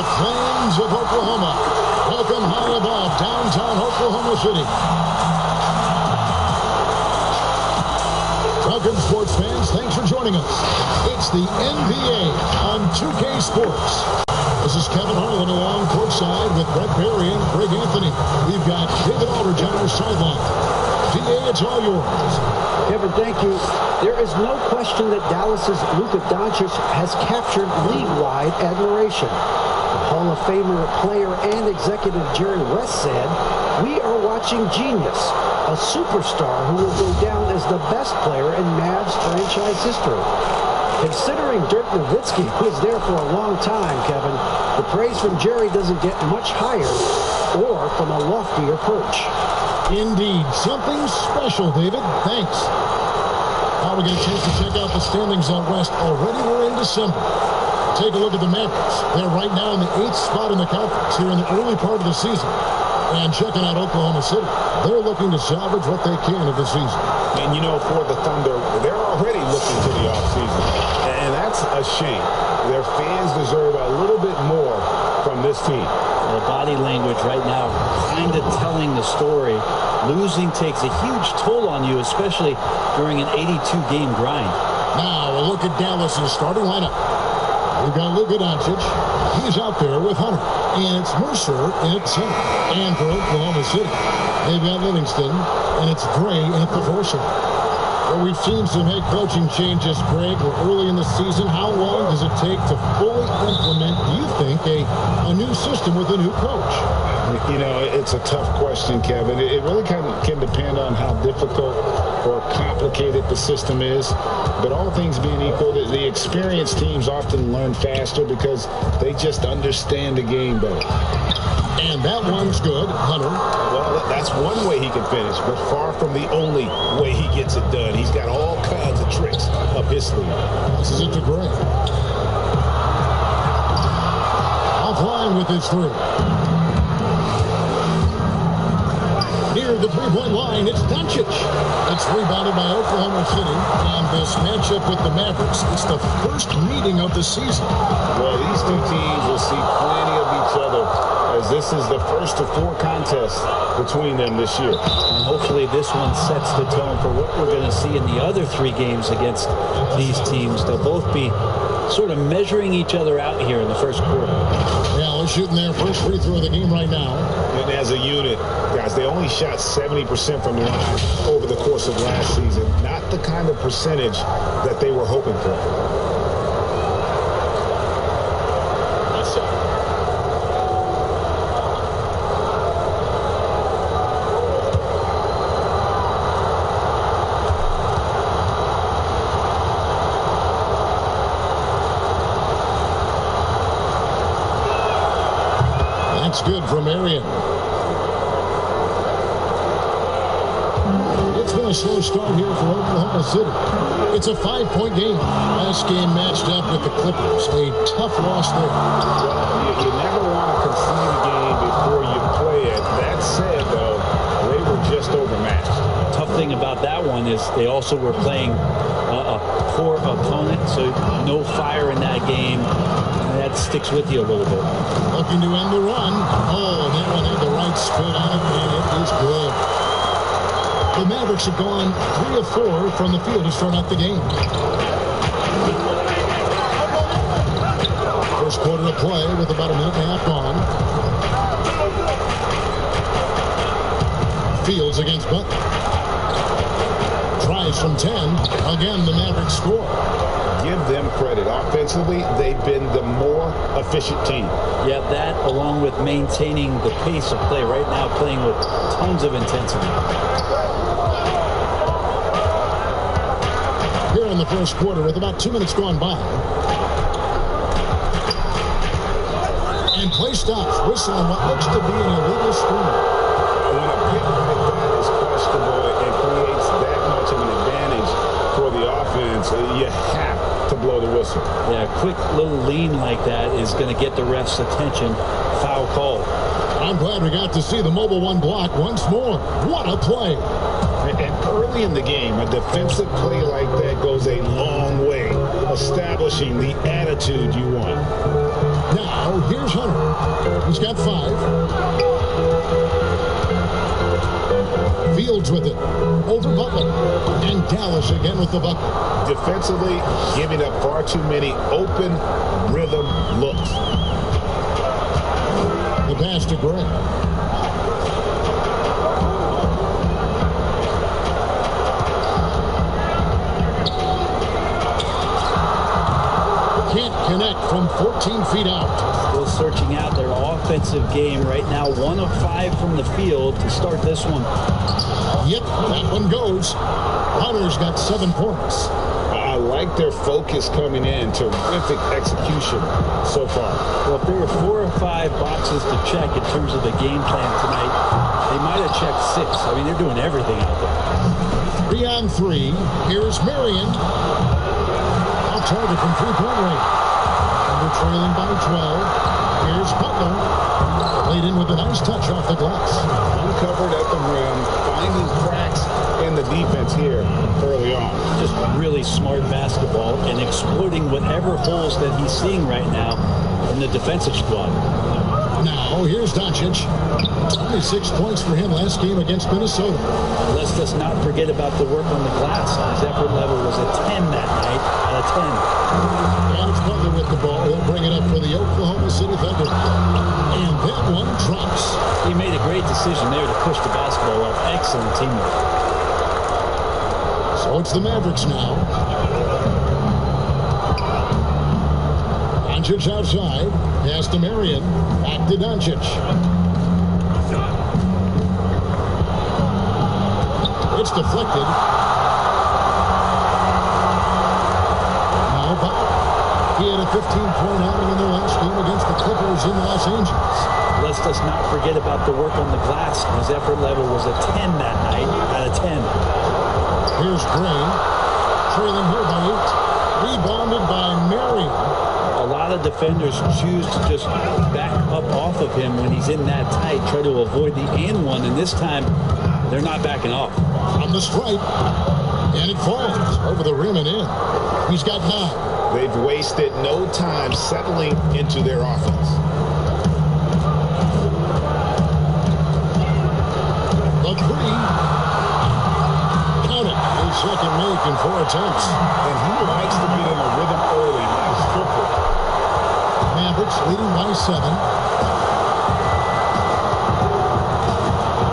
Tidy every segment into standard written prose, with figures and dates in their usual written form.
Flames of Oklahoma welcome high above downtown Oklahoma City. Welcome, sports fans. Thanks for joining us. It's the NBA on 2K Sports. This is Kevin Harlan along courtside with Brett Barry and Greg Anthony. We've got David Aldridge on our sideline. DA, it's all yours. Kevin, thank you. There is no question that Dallas's Luka Doncic has captured league-wide admiration. The Hall of Famer, player, and executive Jerry West said, "We are watching genius, a superstar who will go down as the best player in Mavs franchise history." Considering Dirk Nowitzki was there for a long time, Kevin, the praise from Jerry doesn't get much higher or from a loftier perch. Indeed. Something special, David. Thanks. Now we get a chance to check out the standings out west. Already we're in December. Take a look at the Mavericks. They're right now in the 8th spot in the conference here in the early part of the season. And checking out Oklahoma City, they're looking to salvage what they can of the season. And, you know, for the Thunder, they're already looking to the offseason. And that's a shame. Their fans deserve a little bit more from this team. The body language right now kind of telling the story. Losing takes a huge toll on you, especially during an 82-game grind. Now, a look at Dallas' starting lineup. We've got Luka Doncic. He's out there with Hunter. And it's Mercer in at center. And for Oklahoma City, they've got Livingston. And it's Gray in at the 4 slot. Well, we've seen some head coaching changes, Greg. We're early in the season. How long does it take to fully implement, do you think, a new system with a new coach? You know, it's a tough question, Kevin. It really can depend on how difficult or complicated the system is. But all things being equal, the experienced teams often learn faster because they just understand the game better. And that one's good, Hunter. Well, that's one way he can finish, but far from the only way he gets it done. He's got all kinds of tricks up his sleeve. Passes it to Gray. Offline with his 3. Near the 3-point line, it's Doncic. It's rebounded by Oklahoma City. And this matchup with the Mavericks, it's the first meeting of the season. Well, these two teams will see plenty of each other, as this is the first of 4 contests between them this year. And hopefully this one sets the tone for what we're going to see in the other 3 games against these teams. They'll both be sort of measuring each other out here in the first quarter. Yeah, they're shooting their first free throw of the game right now. And as a unit, guys, they only shot 70% from the line over the course of last season. Not the kind of percentage that they were hoping for. That's good from Marion. It's been a slow start here for Oklahoma City. It's a 5-point game. Last game matched up with the Clippers. A tough loss there. You never want to concede a game before you play it. That said, though, they were just overmatched. Tough thing about that one is they also were playing a poor opponent, so no fire in that game. That sticks with you a little bit. Looking to end the run. Oh, that one had the right spin on it, and it is good. The Mavericks have gone 3 of 4 from the field to start out the game. First quarter of play with about a minute and a half gone. Fields against Butler. Tries from 10. Again, the Mavericks score. Give them credit. Offensively, they've been the more efficient team. Yeah, that along with maintaining the pace of play right now, playing with tons of intensity. Here in the first quarter with about 2 minutes gone by. And play stops. Whistle on what looks to be an illegal screen. When a pick like that is questionable and creates that much of an advantage for the offense, you have to blow the whistle. Yeah, a quick little lean like that is going to get the ref's attention. Foul call. I'm glad we got to see the mobile 1 block once more. What a play. And early in the game, a defensive play like that goes a long way establishing the attitude you want. Now, here's Hunter. He's got 5. Fields with it. Over Butler. And Dallas again with the bucket. Defensively, giving up far too many open rhythm looks. The pass to Gray. Can't connect from 14 feet out. Still searching out their offensive game right now. 1 of 5 from the field to start this one. Yep, that one goes. Hunter's got 7 points. I like their focus coming in. Terrific execution so far. Well, if there were 4 or 5 boxes to check in terms of the game plan tonight, they might have checked 6. I mean, they're doing everything out there. 3 on 3. Here's Marion. Off target from three-point range. And we're trailing by 12. Here's Butler. Played in with a nice touch off the glass. Uncovered at the rim, finding cracks in the defense here early on. Just really smart basketball and exploiting whatever holes that he's seeing right now in the defensive squad. Now, here's Doncic. Only 6 points for him last game against Minnesota. Let's just not forget about the work on the glass. His effort level was a 10 that night out of 10. And it's Butler with the ball. He'll bring it up for the Oklahoma City Thunder. And that one drops. He made a great decision there to push the basketball up. Excellent teamwork. So it's the Mavericks now. Doncic outside. Pass to Marion. Back to Doncic. It's deflected. Now Butler. He had a 15-point outing in the last game against the Clippers in Los Angeles. Let's just not forget about the work on the glass. His effort level was a 10 that night out of 10. Here's Gray. Trailing here by 8. Rebounded by Marion. A lot of defenders choose to just back up off of him when he's in that tight, try to avoid the and one, and this time they're not backing off. On the stripe, and it falls over the rim and in. He's got 9. They've wasted no time settling into their offense. The 3. Count it. His second make in 4 attempts. And he likes to get in a rhythm early. Nice triple. Mavericks leading by 7.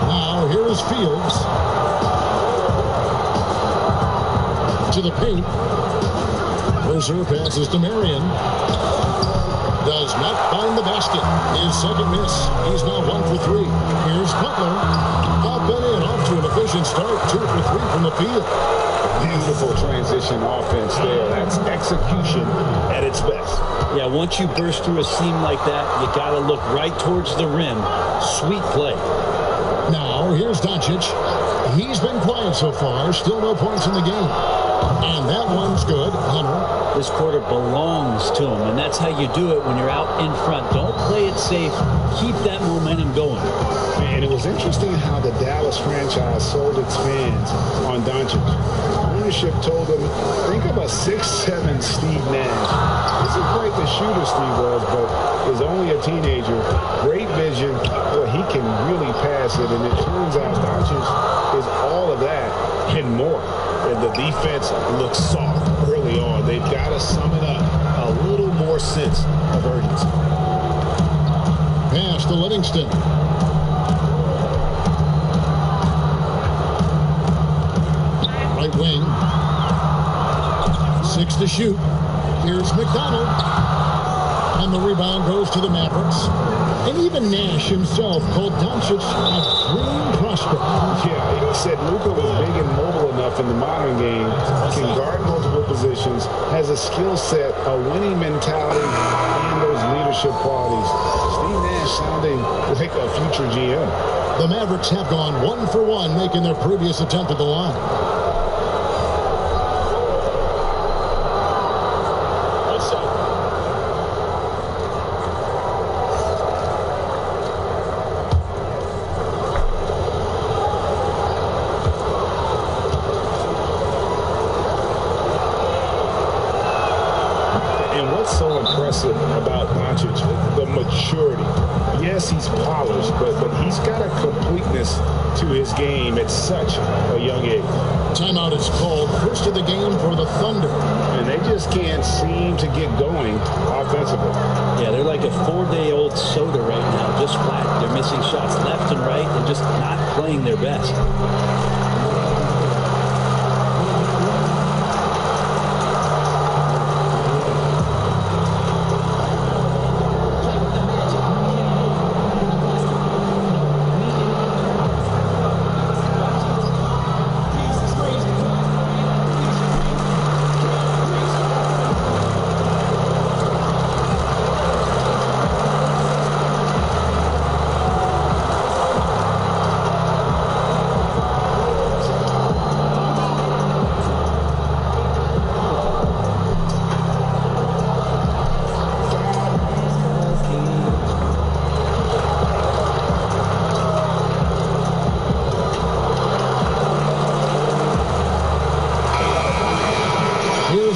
Now here is Fields. To the paint. Mercer passes to Marion. Does not find the basket. His second miss. He's now 1 for 3. Here's Butler. Up and in. Off to an efficient start. 2 for 3 from the field. Beautiful transition offense there. That's execution at its best. Yeah, once you burst through a seam like that, you got to look right towards the rim. Sweet play. Now, here's Doncic. He's been quiet so far. Still no points in the game. And that one's good. Hunter. This quarter belongs to him, and that's how you do it when you're out in front. Don't play it safe. Keep that momentum going. And it was interesting how the Dallas franchise sold its fans on Doncic. Ownership told them, think of a 6'7" Steve Nash. Isn't quite the shooter Steve was, but is only a teenager. Great vision. Well, he can really pass it, and it turns out Doncic is all of that and more. And the defense looks soft early on. They've got to sum it up. A little more sense of urgency. Pass to Livingston. Right wing. 6 to shoot. Here's McDonald. And the rebound goes to the Mavericks. And even Nash himself called Doncic a dream prospect. Yeah, he said Luka was big and mobile enough in the modern game, can guard multiple positions, has a skill set, a winning mentality, and those leadership qualities. Steve Nash sounding like a future GM. The Mavericks have gone 1 for 1, making their previous attempt at the line. And what's so impressive about Doncic, the maturity. Yes, he's polished, but he's got a completeness to his game at such a young age. Timeout is called. First of the game for the Thunder. And they just can't seem to get going offensively. Yeah, they're like a 4-day-old soda right now, just flat. They're missing shots left and right. They're just not playing their best.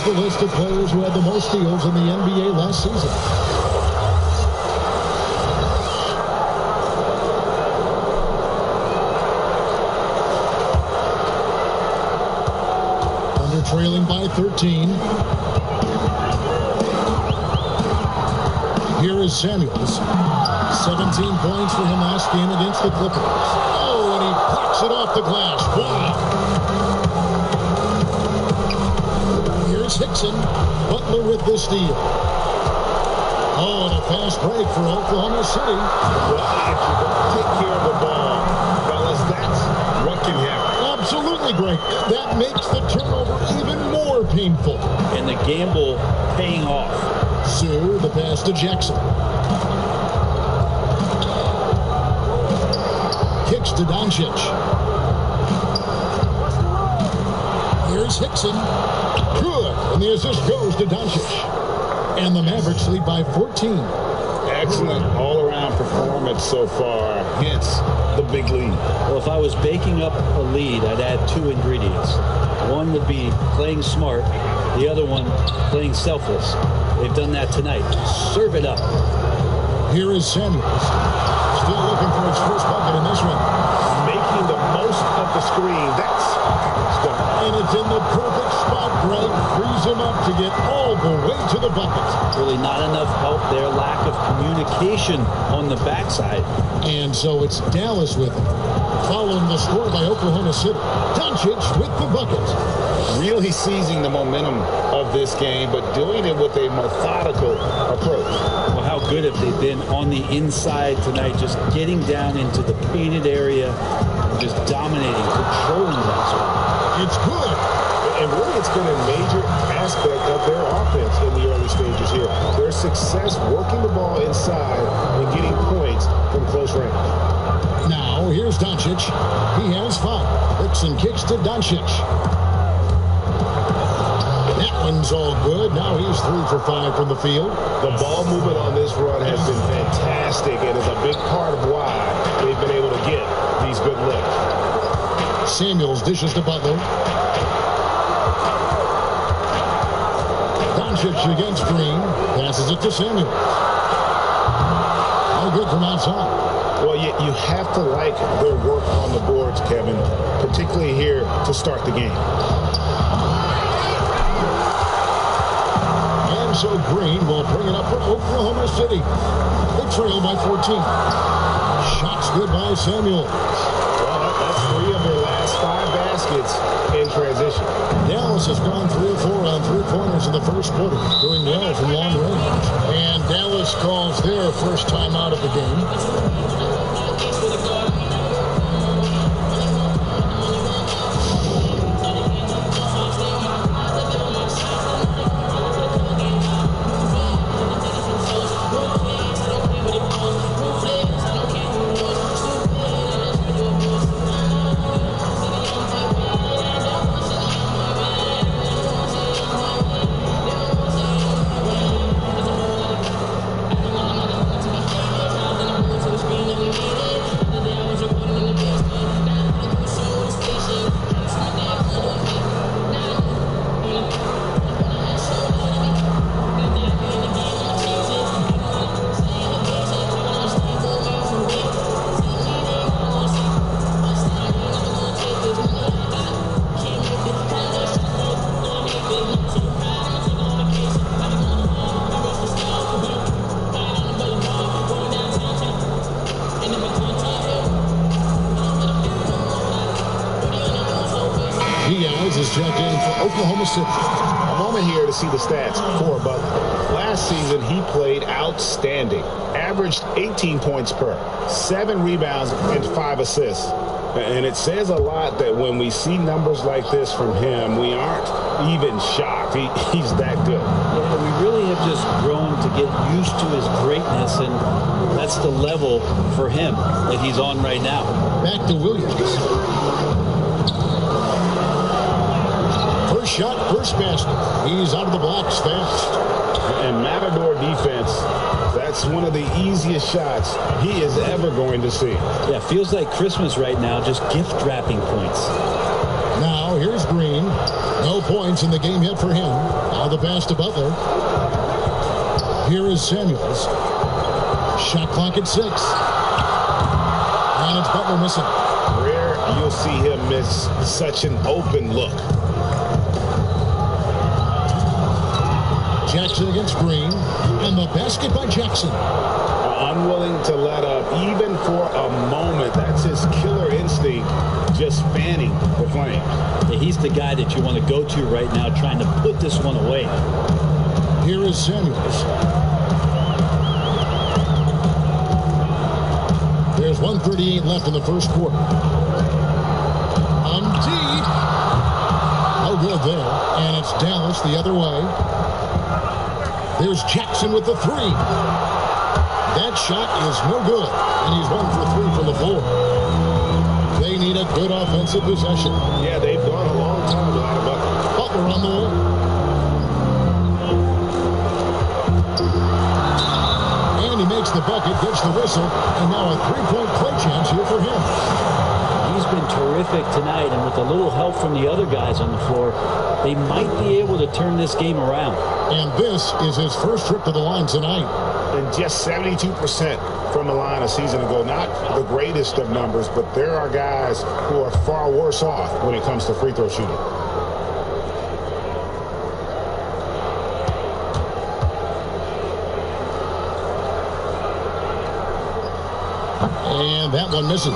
The list of players who had the most steals in the NBA last season. Thunder trailing by 13. Here is Samuels. 17 points for him last game against the Clippers. Oh, and he plucks it off the glass. Wow. Hickson, Butler with the steal. Oh, and a fast break for Oklahoma City. Well, if you don't take care of the ball, fellas, that's what can happen. Absolutely, Greg. That makes the turnover even more painful. And the gamble paying off. Sue, the pass to Jackson. Kicks to Doncic. Here's Hickson. Good. And the assist goes to Doncic. And the Mavericks lead by 14. Excellent all-around performance so far. Hence the big lead. Well, if I was baking up a lead, I'd add 2 ingredients. One would be playing smart. The other one, playing selfless. They've done that tonight. Serve it up. Here is Samuels. Still looking for his first bucket in this one. Making the most of the screen. That's stuff. And it's in the perfect spot. Greg frees him up to get all the way to the bucket. Really not enough help there. Lack of communication on the backside. And so it's Dallas with him. Following the score by Oklahoma City. Doncic with the bucket. Really seizing the momentum of this game, but doing it with a methodical approach. Well, how good have they been on the inside tonight, just getting down into the painted area, and just dominating, controlling that spot. It's good. And really, it's been a major aspect of their offense in the early stages here. Their success working the ball inside and getting points from close range. Now, here's Doncic. He has 5. Hickson kicks to Doncic. That one's all good. Now he's 3 for 5 from the field. The ball movement on this run has been fantastic and is a big part of why they've been able to get these good looks. Samuels dishes to Butler. Doncic against Green. Passes it to Samuels. No good from outside. Well, you have to like their work on the boards, Kevin, particularly here to start the game. And so Green will bring it up for Oklahoma City. They trail by 14. Shots good by Samuels. Well, that's 3 of their last 5 baskets in transition. Dallas has gone 3 of 4 on 3-pointers in the first quarter, doing well from long range. And Dallas calls their first time out of the game. Oklahoma City. A moment here to see the stats for Butler. Last season, he played outstanding. Averaged 18 points per, 7 rebounds, and 5 assists. And it says a lot that when we see numbers like this from him, we aren't even shocked. He's that good. Yeah, we really have just grown to get used to his greatness, and that's the level for him that he's on right now. Back to Williams. First shot, first basket. He's out of the blocks fast. And Matador defense, that's one of the easiest shots he is ever going to see. Yeah, feels like Christmas right now, just gift wrapping points. Now, here's Green. No points in the game yet for him. Now the pass to Butler. Here is Samuels. Shot clock at 6. And it's Butler missing. Rare you'll see him miss such an open look. Jackson against Green. And the basket by Jackson. Unwilling to let up even for a moment. That's his killer instinct, just fanning the flame. Yeah, he's the guy that you want to go to right now, trying to put this one away. Here is Samuels. There's 1:38 left in the first quarter. Deep. No good there. And it's Dallas the other way. There's Jackson with the 3. That shot is no good. And he's 1 for 3 from the floor. They need a good offensive possession. Yeah, they've gone a long time without a bucket. Butler on the way. And he makes the bucket, gets the whistle, and now a 3-point play chance here for him. He's been terrific tonight, and with a little help from the other guys on the floor, they might be able to turn this game around. And this is his first trip to the line tonight. And just 72% from the line a season ago. Not the greatest of numbers, but there are guys who are far worse off when it comes to free throw shooting. And that one misses.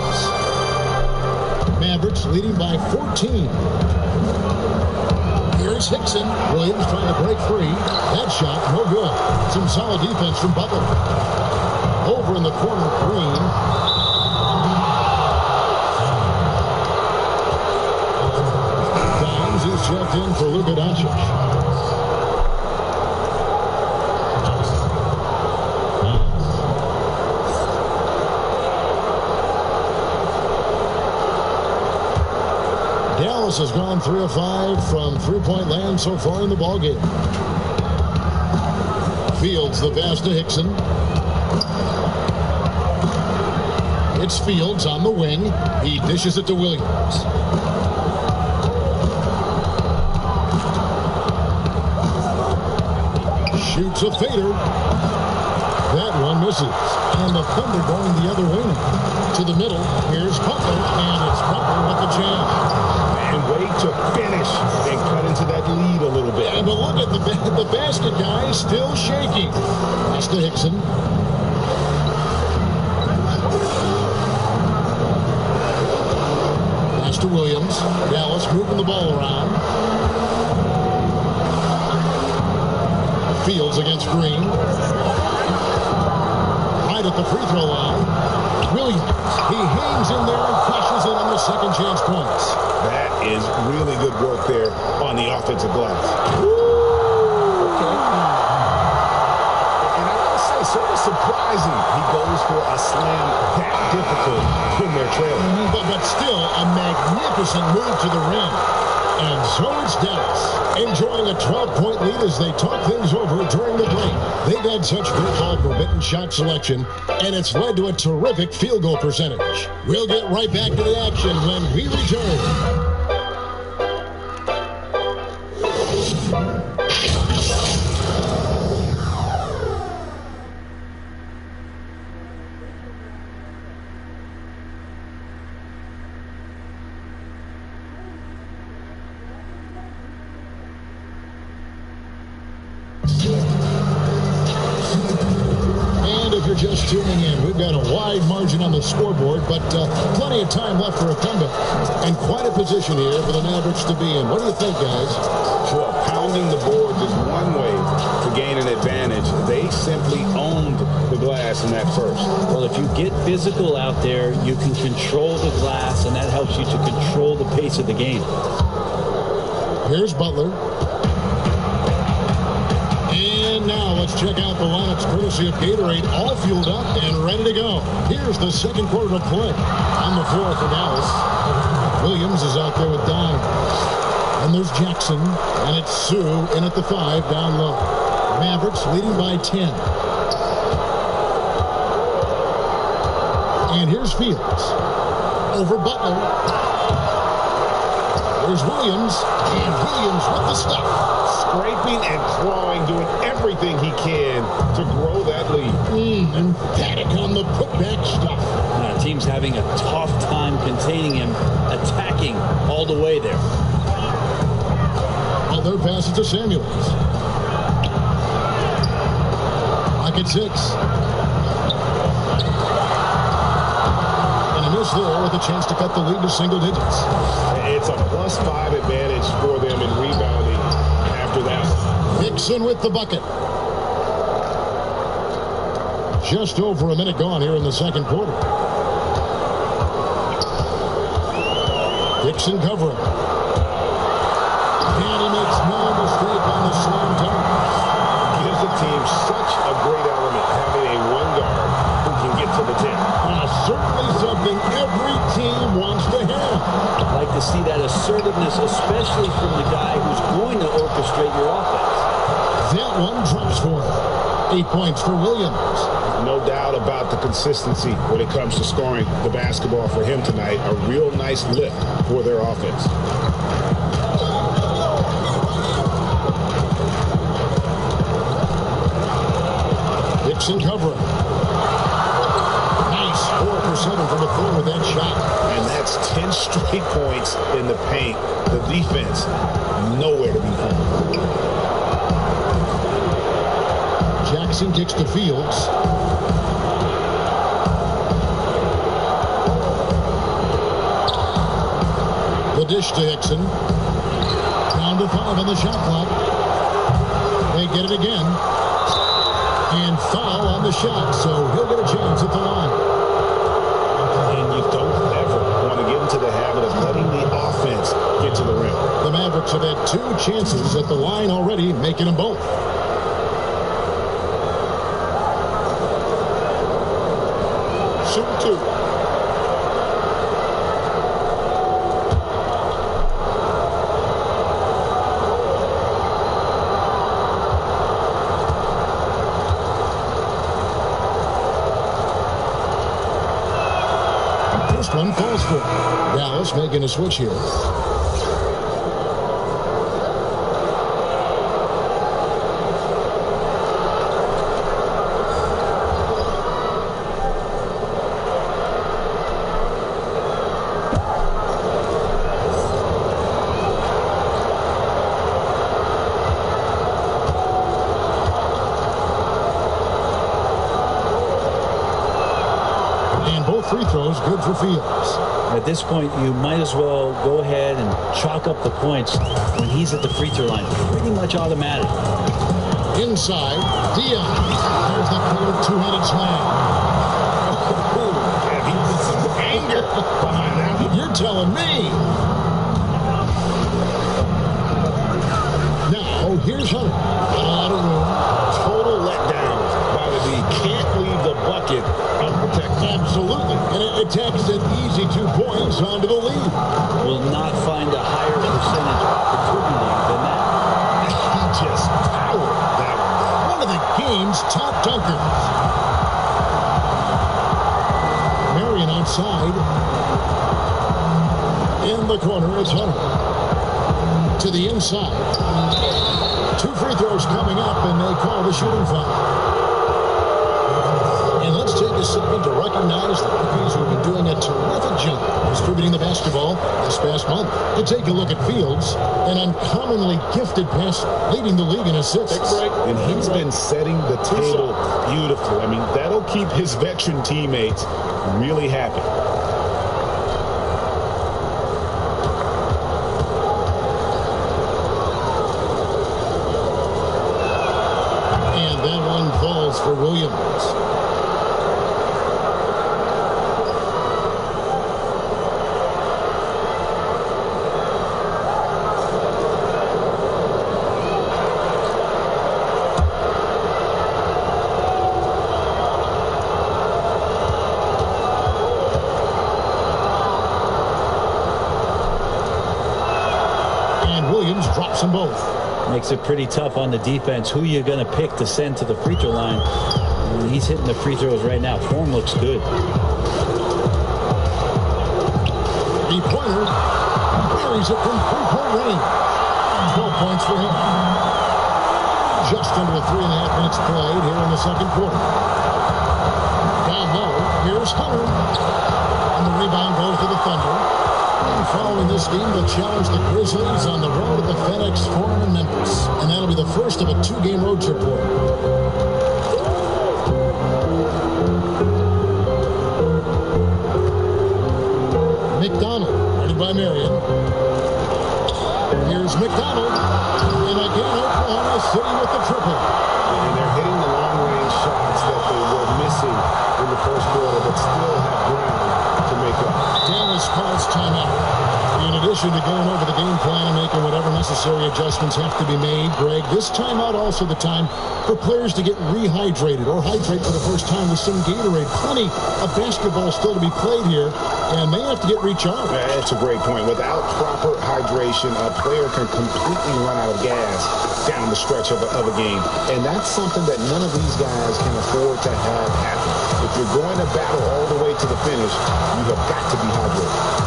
Mavericks leading by 14. Here's Hickson. Williams trying to break free. That shot, no good. Some solid defense from Butler. Over in the corner, Green. Downs is checked in for Luka Doncic. Dallas has gone 3 of 5 from three-point land so far in the ballgame. Fields the pass to Hickson. It's Fields on the wing. He dishes it to Williams. Shoots a fader. That one misses. And the Thunder going the other way now. To the middle. Here's Butler. And it's Butler with the jam. And wait to finish and cut into that lead a little bit. And but look at the basket guy still shaking. That's to Hickson. That's to Williams. Dallas moving the ball around. Fields against Green. Right at the free throw line. Williams. He hangs in there and cashes in on the second chance points. That is really good work there on the offensive glass. Okay. And I gotta say, sort of surprising he goes for a slam that difficult when they're trailing. But still a magnificent move to the rim. And so it's Dallas, enjoying a 12-point lead as they talk things over during the break. They've had such good ball forbidden shot selection, and it's led to a terrific field goal percentage. We'll get right back to the action when we return. you're just tuning in, we've got a wide margin on the scoreboard, but plenty of time left for a comeback. And quite a position here for the Mavericks to be in. What do you think, guys? Well, pounding the boards is one way to gain an advantage. They simply owned the glass in that first. Well, if you get physical out there, you can control the glass, and that helps you to control the pace of the game. Here's Butler. And now let's check out the lineups courtesy of Gatorade, all fueled up and ready to go. Here's the second quarter of play on the floor for Dallas. Williams is out there with Don. And there's Jackson, and it's Sue in at the 5 down low. Mavericks leading by 10. And here's Fields over Butler. There's Williams, and Williams with the stop. Scraping and clawing, doing everything he can to grow that lead. Emphatic on the putback stuff. Team's having a tough time containing him, attacking all the way there. Butler passes to Samuels. Pocket 6. And a miss there with a chance to cut the lead to single digits. It's a +5 advantage for them in rebounding after that. Dixon with the bucket. Just over a minute gone here in the second quarter. Dixon covering. And he makes no mistake on the slam dunk. Gives the team such a great element, having a one guard who can get to the tip. Certainly something every team wants to have. I'd like to see that assertiveness, especially from the guy who's going to orchestrate your offense. That one drops for him. 8 points for Williams. No doubt about the consistency when it comes to scoring the basketball for him tonight. A real nice lift for their offense. Dixon covering. Nice 4 for 7 from the floor with that shot. And that's 10 straight points in the paint. The defense, nowhere to be found. Jackson kicks to Fields. The dish to Hickson. Down to 5 on the shot clock. They get it again. And foul on the shot, so he'll get a chance at the line. And you don't ever want to get into the habit of letting the offense get to the rim. The Mavericks have had 2 chances at the line already, making them both. Shoot 2. First one falls for Dallas making a switch here. Free throws good for Fields. At this point, you might as well go ahead and chalk up the points when he's at the free throw line. Pretty much automatic. Inside, Dion. There's the clear 2-handed slam. Some anger behind that. You're telling me. Now, here's Hunter. Got a lot of room. Total letdown by the D. Can't leave the bucket unprotected. Absolutely. And it attacks an easy 2 points onto the lead. Will not find a higher percentage opportunity than that. He just powered that one. One of the game's top dunkers. Marion outside. In the corner, it's Hunter. To the inside. 2 free throws coming up, and they call the shooting foul. And let's take a second to recognize the rookies who have been doing a terrific job distributing the basketball this past month. To take a look at Fields, an uncommonly gifted passer, leading the league in assists. And he's been setting the table beautifully. I mean, that'll keep his veteran teammates really happy. And that one falls for Williams. Drops them both. Makes it pretty tough on the defense. Who you're going to pick to send to the free throw line. And he's hitting the free throws right now. Form looks good. Three-pointer. Buries it from three-point range. 12 points for him. Just under 3.5 minutes played here in the second quarter. Down low. Here's Hunter. And the rebound goes to the Thunder. And following this game, they'll challenge the Grizzlies on the road at the FedEx Forum in Memphis. And that'll be the first of a 2-game road trip for them. McDonald, ready by Marion. Here's McDonald. And again, Oklahoma City with the triple. And they're hitting the long-range shots that they were missing in the first quarter, but still have ground to make up. Dallas calls timeout. In addition to going over the game plan and making whatever necessary adjustments have to be made, Greg, this timeout also the time for players to get rehydrated or hydrate for the first time with some Gatorade. Plenty of basketball still to be played here, and they have to get recharged. That's a great point. Without proper hydration, a player can completely run out of gas down the stretch of a game. And that's something that none of these guys can afford to have happen. If you're going to battle all the way to the finish, you have got to be hydrated.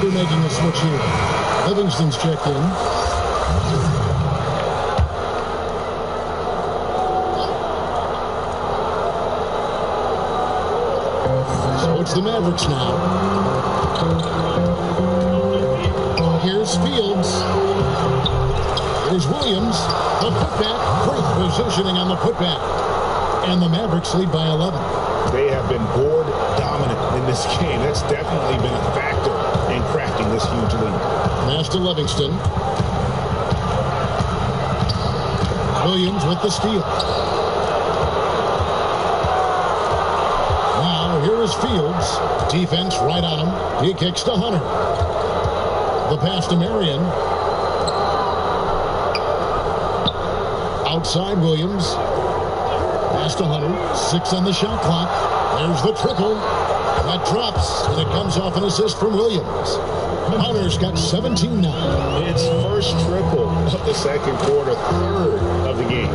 Making a switch here. Livingston's checked in. So it's the Mavericks now. Here's Fields. Here's Williams. The putback. Great positioning on the putback. And the Mavericks lead by 11. They have been board dominant in this game. That's definitely been a factor in crafting this huge lead. Pass to Livingston. Williams with the steal. Now here is Fields. Defense right on him. He kicks to Hunter. The pass to Marion. Outside Williams. Pass to Hunter. 6 on the shot clock. There's the triple. That drops, and it comes off an assist from Williams. Hunter's got 17 now. It's first triple of the second quarter, third of the game.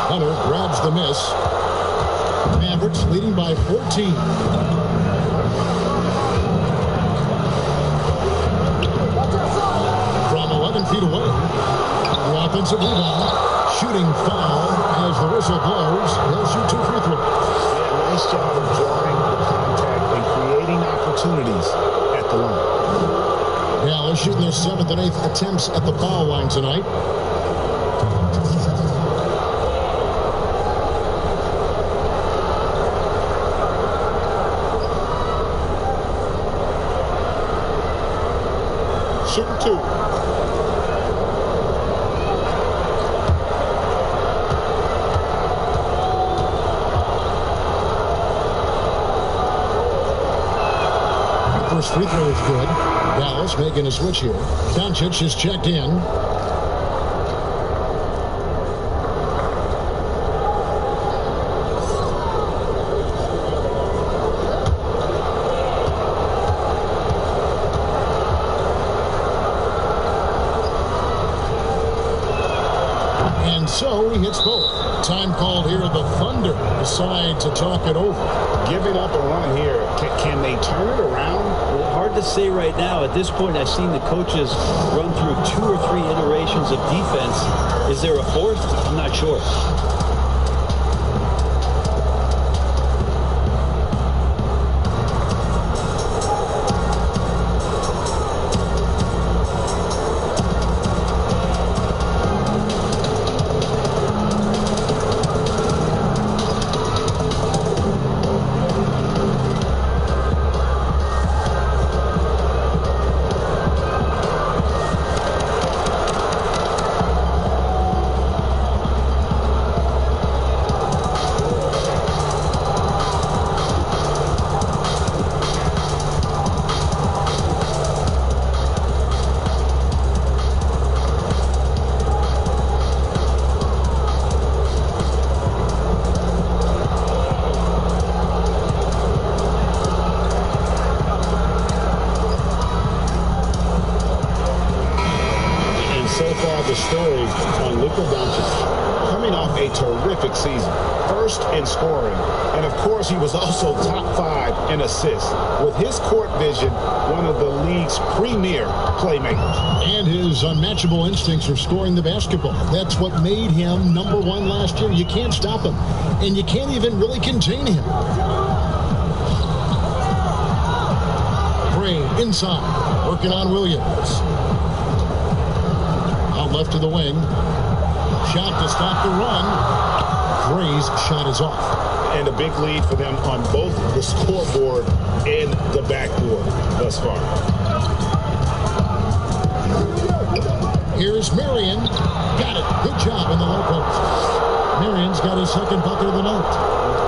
Hunter grabs the miss. Mavericks leading by 14. From 11 feet away. The offensive rebound. Shooting foul as the whistle blows. He'll shoot 2 free throws. Yeah, nice job of drawing the contact and creating opportunities at the line. Dallas shooting their 7th and 8th attempts at the foul line tonight. Shooting 2. First free throw is good. Dallas making a switch here. Doncic is checked in. And so he hits both. Time called here. The Thunder decide to talk it over. Giving up a run here. Can they turn it around? Well, hard to say right now. At this point, I've seen the coaches run through 2 or 3 iterations of defense. Is there a fourth? I'm not sure. The story on Luka Doncic coming off a terrific season. First in scoring, and of course he was also top 5 in assists. With his court vision, one of the league's premier playmakers. And his unmatchable instincts for scoring the basketball. That's what made him #1 last year. You can't stop him, and you can't even really contain him. Gray inside, working on Williams. Left of the wing. Shot to stop the run. Gray's shot is off. And a big lead for them on both the scoreboard and the backboard thus far. Here's Marion. Got it. Good job in the low post. Marion's got his second bucket of the night.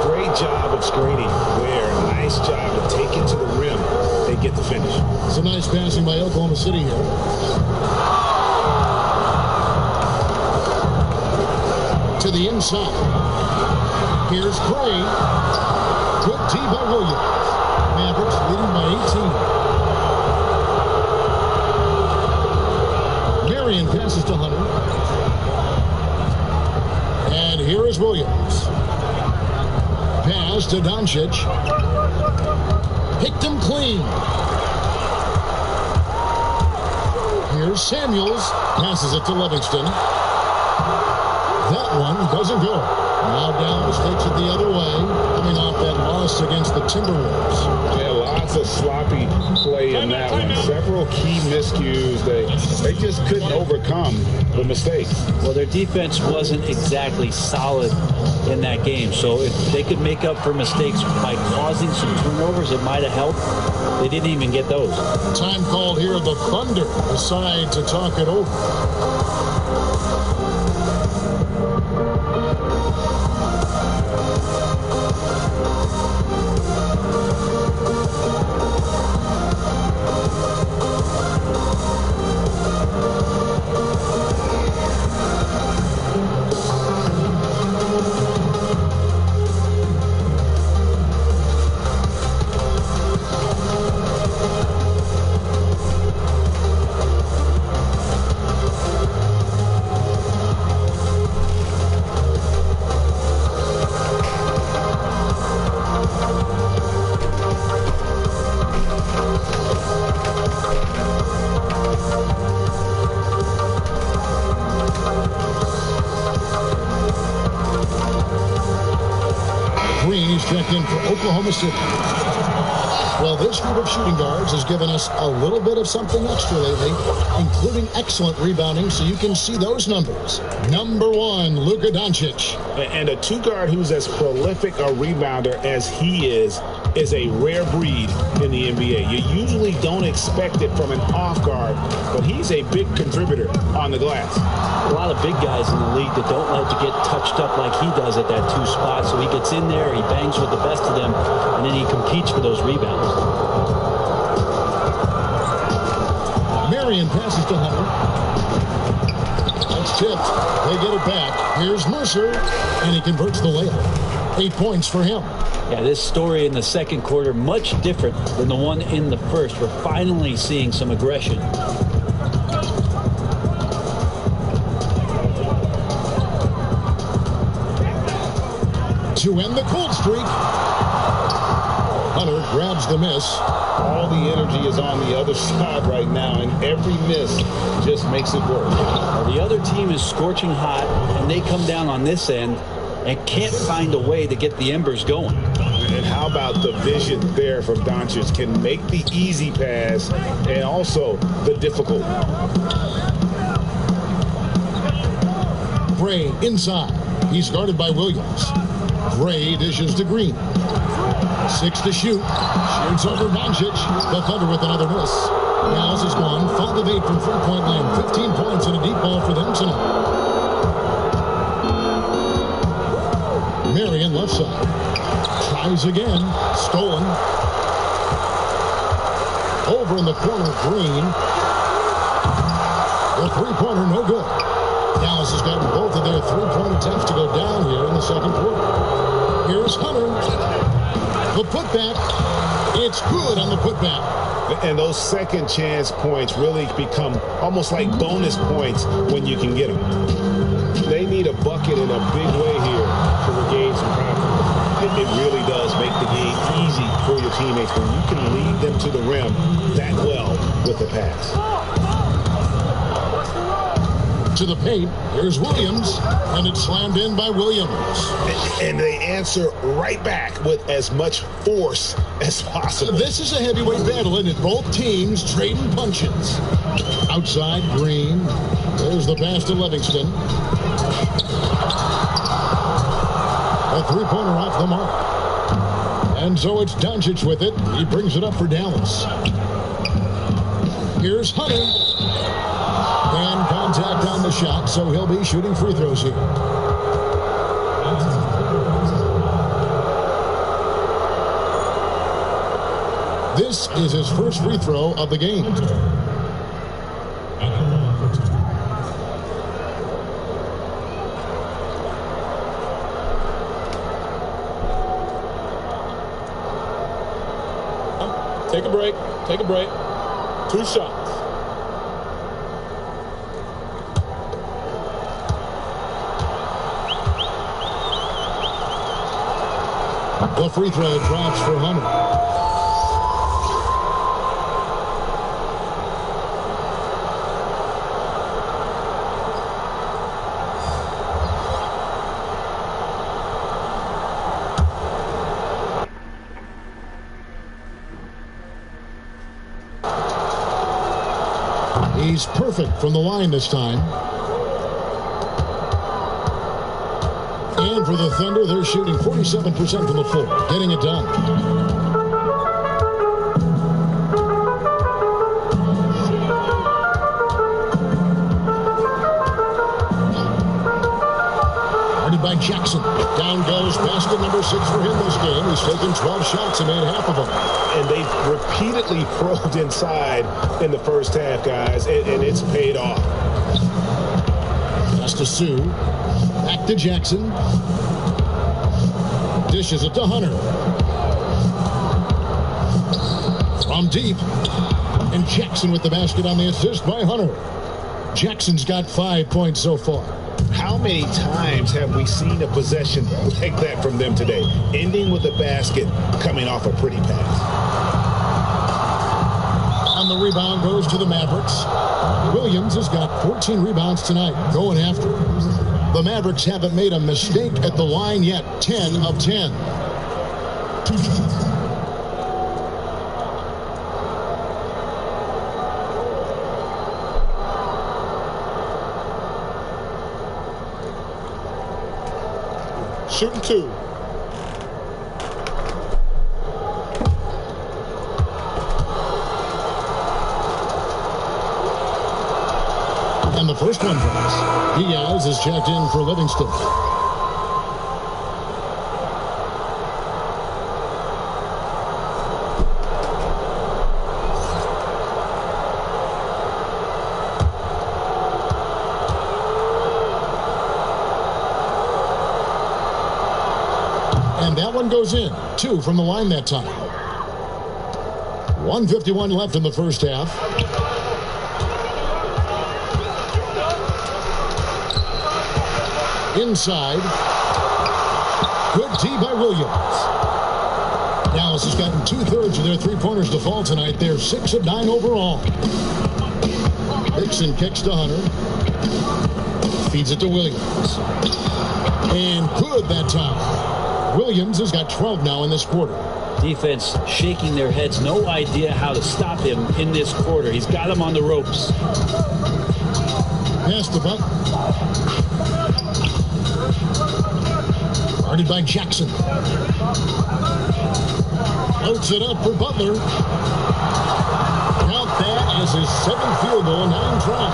Great job of screening. Ware, nice job of taking to the rim. They get the finish. It's a nice passing by Oklahoma City here. To the inside. Here's Gray. Good D by Williams. Mavericks leading by 18. Marion passes to Hunter. And here is Williams. Pass to Doncic. Picked him clean. Here's Samuels. Passes it to Livingston. That one doesn't go. Now Dallas takes it the other way, coming off that loss against the Timberwolves. Yeah, lots of sloppy play in that one. Several key miscues. They just couldn't overcome the mistakes. Well, their defense wasn't exactly solid in that game. So if they could make up for mistakes by causing some turnovers, it might have helped. They didn't even get those. Time called here. The Thunder decide to talk it over. Checked in for Oklahoma City. Well, this group of shooting guards has given us a little bit of something extra lately, including excellent rebounding, so you can see those numbers. #1, Luka Doncic. And a two-guard who's as prolific a rebounder as he is a rare breed in the NBA. You usually don't expect it from an off guard, but he's a big contributor on the glass. A lot of big guys in the league that don't like to get touched up like he does at that 2 spot. So he gets in there, he bangs with the best of them, and then he competes for those rebounds. tipped. They get it back. Here's Mercer, and he converts the layup. 8 points for him. Yeah, this story in the second quarter, much different than the one in the first. We're finally seeing some aggression. To end the cold streak, Hunter grabs the miss. All the energy is on the other side right now, and every miss just makes it work. The other team is scorching hot, and they come down on this end and can't find a way to get the embers going. And how about the vision there from Doncic? Can make the easy pass and also the difficult. Gray inside. He's guarded by Williams. Gray dishes to Green. 6 to shoot. Shoots over Doncic. The Thunder with another miss. Dallas is gone. 5 of 8 from three-point line. 15 points and a deep ball for them tonight. Marion left side. Tries again. Stolen. Over in the corner, Green. The three-pointer, no good. Dallas has gotten both of their three-point attempts to go down here in the second quarter. Here's Hunter. The putback. It's good on the putback. And those second chance points really become almost like bonus points when you can get them. They need a bucket in a big way here to regain some confidence. It really does make the game easy for your teammates when you can lead them to the rim that well with the pass. To the paint, here's Williams, and it's slammed in by Williams. And they answer right back with as much force as possible. This is a heavyweight battle, and both teams trading punches. Outside, Green. There's the pass to Livingston. A three-pointer off the mark. And so it's Doncic with it. He brings it up for Dallas. Here's Hunter. And contact on the shot, so he'll be shooting free throws here. This is his first free throw of the game. Take a break. Take a break. 2 shots. The free throw drops for Hunter. He's perfect from the line this time. And for the Thunder, they're shooting 47% from the floor, getting it done. Guarded by Jackson. Down goes basket number 6 for him this game. He's taken 12 shots and made half of them. And they've repeatedly probed inside in the first half, guys, and it's paid off. Pass to Sue. Back to Jackson. Dishes it to Hunter. From deep. And Jackson with the basket on the assist by Hunter. Jackson's got 5 points so far. How many times have we seen a possession like that from them today, ending with a basket coming off a pretty pass? And the rebound goes to the Mavericks. Williams has got 14 rebounds tonight, going after. The Mavericks haven't made a mistake at the line yet. 10 of 10. Shooting 2. And the first one drops. Diaz is checked in for Livingston. one goes in. 2 from the line that time. 1:51 left in the first half. Inside. Good tee by Williams. Dallas has gotten 2/3 of their three-pointers to fall tonight. They're 6 of 9 overall. Dixon kicks to Hunter. Feeds it to Williams. And good that time. Williams has got 12 now in this quarter. Defense shaking their heads. No idea how to stop him in this quarter. He's got him on the ropes. Pass to Butler. Guarded by Jackson. Floats it up for Butler. Count that as his 7th field goal, 9 tries.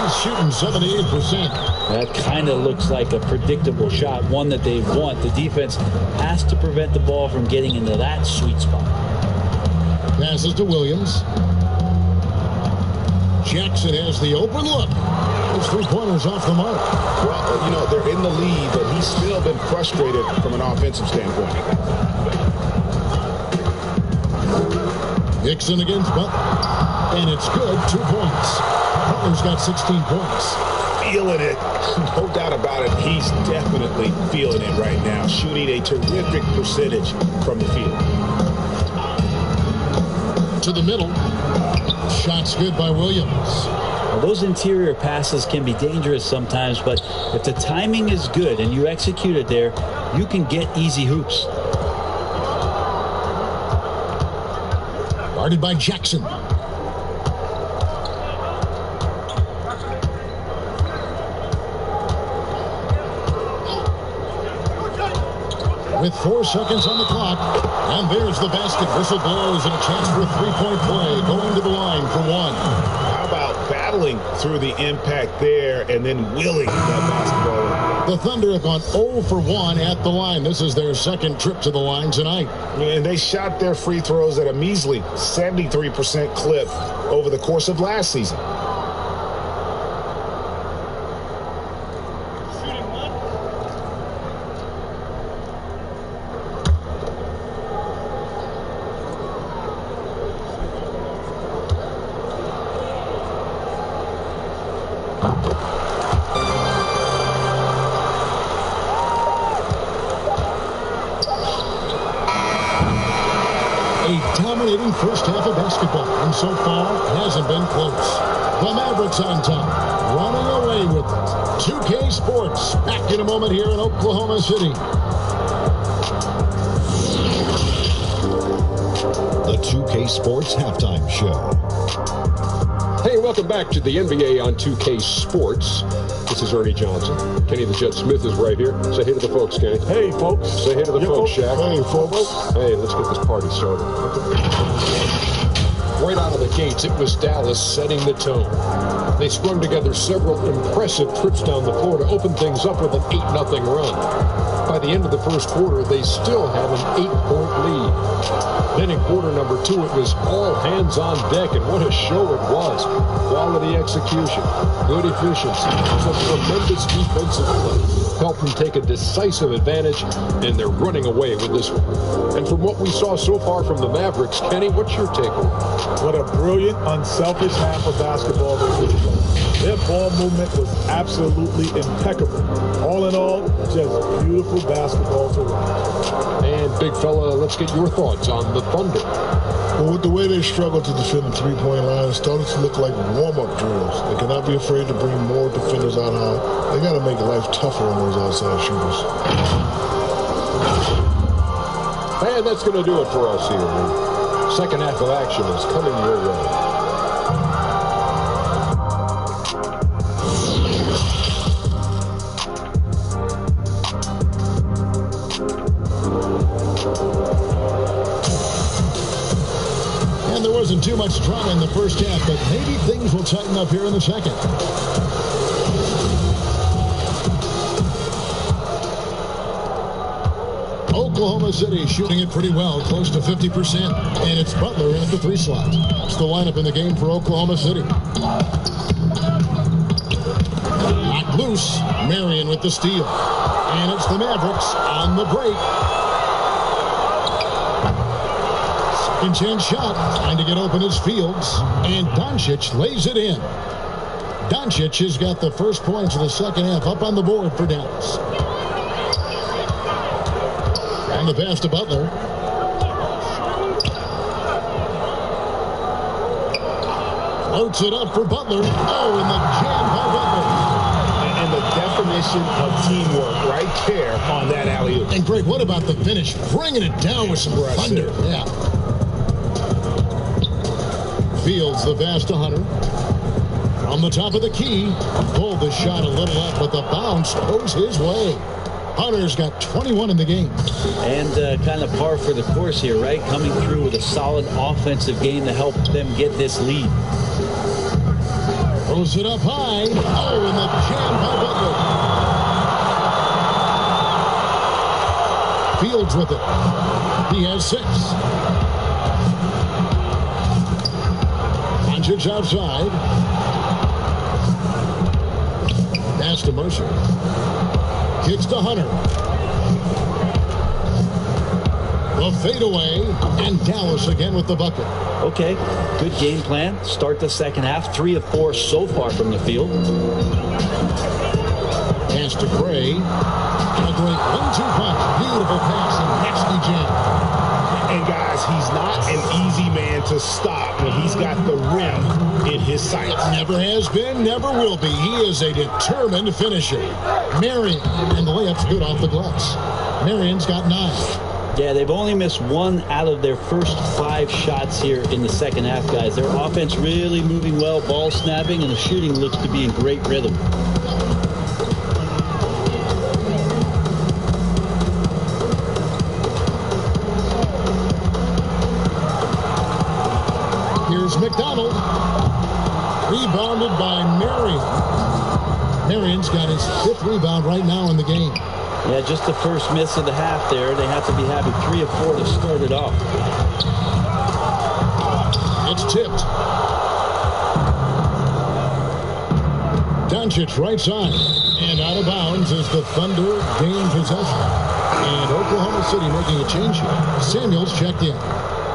He's shooting 78%. That kind of looks like a predictable shot, one that they want. The defense has to prevent the ball from getting into that sweet spot. Passes to Williams. Jackson has the open look. His three-pointers off the mark. Well, you know, they're in the lead, but he's still been frustrated from an offensive standpoint. Dixon against Butler. And it's good. 2 points. Butler's got 16 points. Feeling it. No doubt about it. He's definitely feeling it right now. Shooting a terrific percentage from the field. To the middle. Shot's good by Williams. Well, those interior passes can be dangerous sometimes, but if the timing is good and you execute it there, you can get easy hoops. Guarded by Jackson. With 4 seconds on the clock. And there's the basket. Whistle blows and a chance for a three-point play. Going to the line for 1. How about battling through the impact there and then willing that basketball in? The Thunder have gone 0 for 1 at the line. This is their second trip to the line tonight. And they shot their free throws at a measly 73% clip over the course of last season. Dominating first half of basketball, and so far it hasn't been close. The Mavericks on top, running away with it. 2K Sports back in a moment here in Oklahoma City. The 2K Sports Halftime Show. Hey, welcome back to the NBA on 2K Sports. This is Ernie Johnson. Kenny the Jet Smith is right here. Say hey to the folks, Kenny. Hey, folks. Say hey to the folks, Shaq. Hey, folks. Hey, let's get this party started. Right out of the gates, it was Dallas setting the tone. They strung together several impressive trips down the floor to open things up with an 8-0 run. By the end of the first quarter, they still had an 8-point lead. Then in quarter number 2, it was all hands on deck, and what a show it was. Quality execution, good efficiency, some tremendous defensive play. Helped them take a decisive advantage, and they're running away with this one. And from what we saw so far from the Mavericks, Kenny, what's your takeaway? What a brilliant, unselfish half of basketball they really played. Their ball movement was absolutely impeccable. All in all, just beautiful basketball to watch. And big fella, let's get your thoughts on the Thunder. Well, with the way they struggle to defend the three-point line, it's starting to look like warm-up drills. They cannot be afraid to bring more defenders out high. They got to make life tougher on those outside shooters. And that's going to do it for us here. The second half of action is coming your way. And there wasn't too much drama in the first half, but maybe things will tighten up here in the second. Oklahoma City shooting it pretty well, close to 50%. And it's Butler in at the 3 slot. It's the lineup in the game for Oklahoma City. Knocked loose. Marion with the steal. And it's the Mavericks on the break. Second-chance shot. Trying to get open is Fields. And Doncic lays it in. Doncic has got the first points of the second half up on the board for Dallas. On the pass to Butler. Floats it up for Butler. Oh, and the jam by Butler. And the definition of teamwork right there on that alley-oop. And Greg, what about the finish? Bringing it down with some thunder. Yeah. Fields the pass to Hunter. On the top of the key. Pulled the shot a little up, but the bounce goes his way. Hunter's got 21 in the game. And kind of par for the course here, right? Coming through with a solid offensive game to help them get this lead. Throws it up high. Oh, and the jam by Butler. Fields with it. He has 6. Doncic outside. Pass to Mercer. Kicks to Hunter. The fadeaway, and Dallas again with the bucket. Okay, good game plan. Start the second half. 3 of 4 so far from the field. Pass to Gray. And a great 1-2 punch. Beautiful pass and nasty jam. And guys, he's not an easy man to stop when he's got the rim in his sights. Never has been, never will be. He is a determined finisher. Marion, and the layup's good off the glass. Marion's got 9. Yeah, they've only missed 1 out of their first 5 shots here in the second half, guys. Their offense really moving well, ball snapping, and the shooting looks to be in great rhythm. Here's McDonald. Rebounded by Marion. Marion's got his 5th rebound right now in the game. Yeah, just the first miss of the half there. They have to be having 3 of 4 to start it off. It's tipped. Doncic right side. And out of bounds as the Thunder gain possession. And Oklahoma City making a change here. Samuels checked in.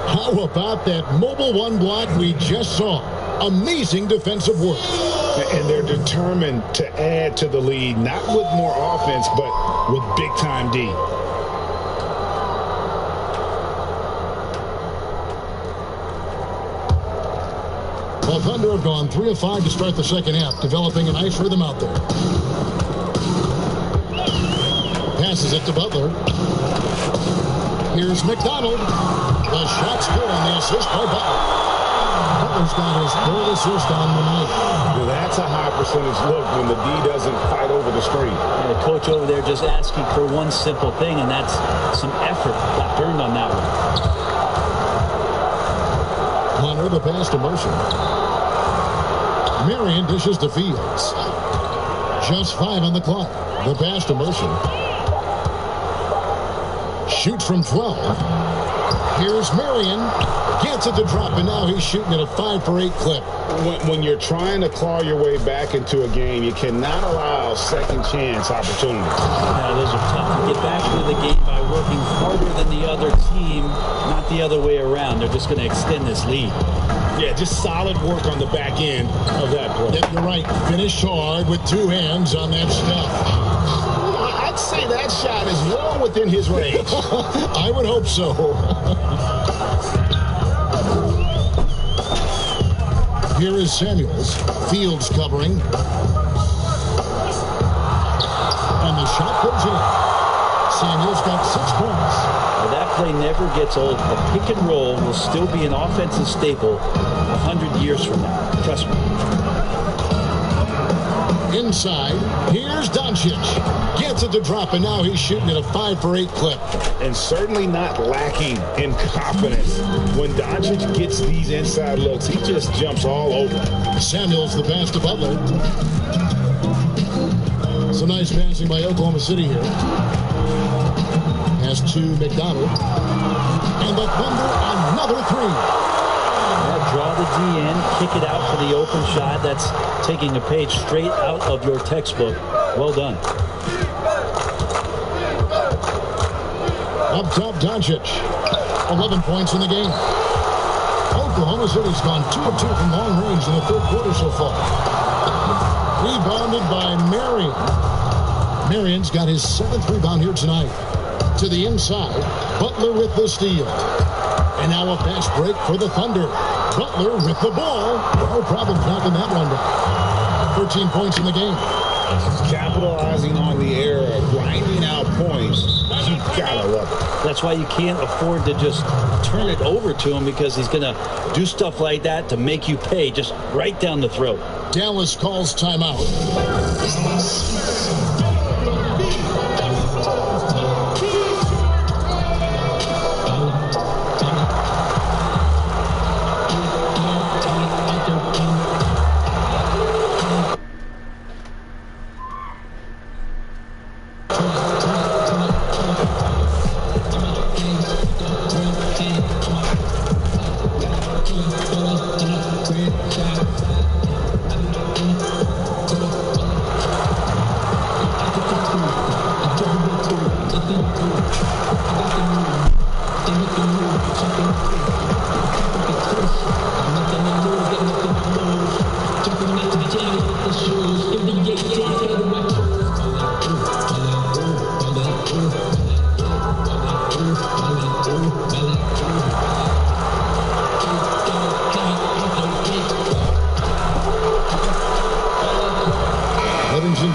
How about that mobile 1 block we just saw? Amazing defensive work. And they're determined to add to the lead, not with more offense, but with big-time D. The Thunder have gone 3 of 5 to start the second half, developing a nice rhythm out there. Passes it to Butler. Here's McDonald. The shot's good on the assist by Butler. Butler's got his 3rd assist on the night. Well, that's a high percentage look when the D doesn't fight over the screen. And the coach over there just asking for one simple thing, and that's some effort. Got burned on that one. Hunter, the pass to Mercer. Marion dishes to Fields. Just 5 on the clock. The pass to Mercer. Shoots from 12. Here's Marion. Gets it to drop, and now he's shooting at a 5 for 8 clip. When you're trying to claw your way back into a game, you cannot allow second chance opportunities. Yeah, those are tough. You get back into the game by working harder than the other team, not the other way around. They're just going to extend this lead. Yeah, just solid work on the back end of that play. You're right. Finish hard with 2 hands on that stuff. I'd say that shot is well within his range. I would hope so. Here is Samuels. Fields covering. And the shot goes in. Samuels got 6 points. Well, that play never gets old. The pick and roll will still be an offensive staple 100 years from now. Trust me. Inside, here's Doncic. Gets it to drop, and now he's shooting at a 5 for 8 clip. And certainly not lacking in confidence. When Doncic gets these inside looks, he just jumps all over. Samuels the pass to Butler. Some nice passing by Oklahoma City here. Pass to McDonald. And the Thunder, another 3. Draw the D in, kick it out for the open shot. That's taking a page straight out of your textbook. Well done. Up top, Doncic. 11 points in the game. Oklahoma City's gone 2 of 2 from long range in the third quarter so far. Rebounded by Marion. Marion's got his 7th rebound here tonight. To the inside, Butler with the steal. And now a fast break for the Thunder. Butler with the ball. No problem knocking that one down. 13 points in the game. Capitalizing on the era, grinding out points. You gotta love it. That's why you can't afford to just turn it over to him, because he's going to do stuff like that to make you pay just right down the throat. Dallas calls timeout.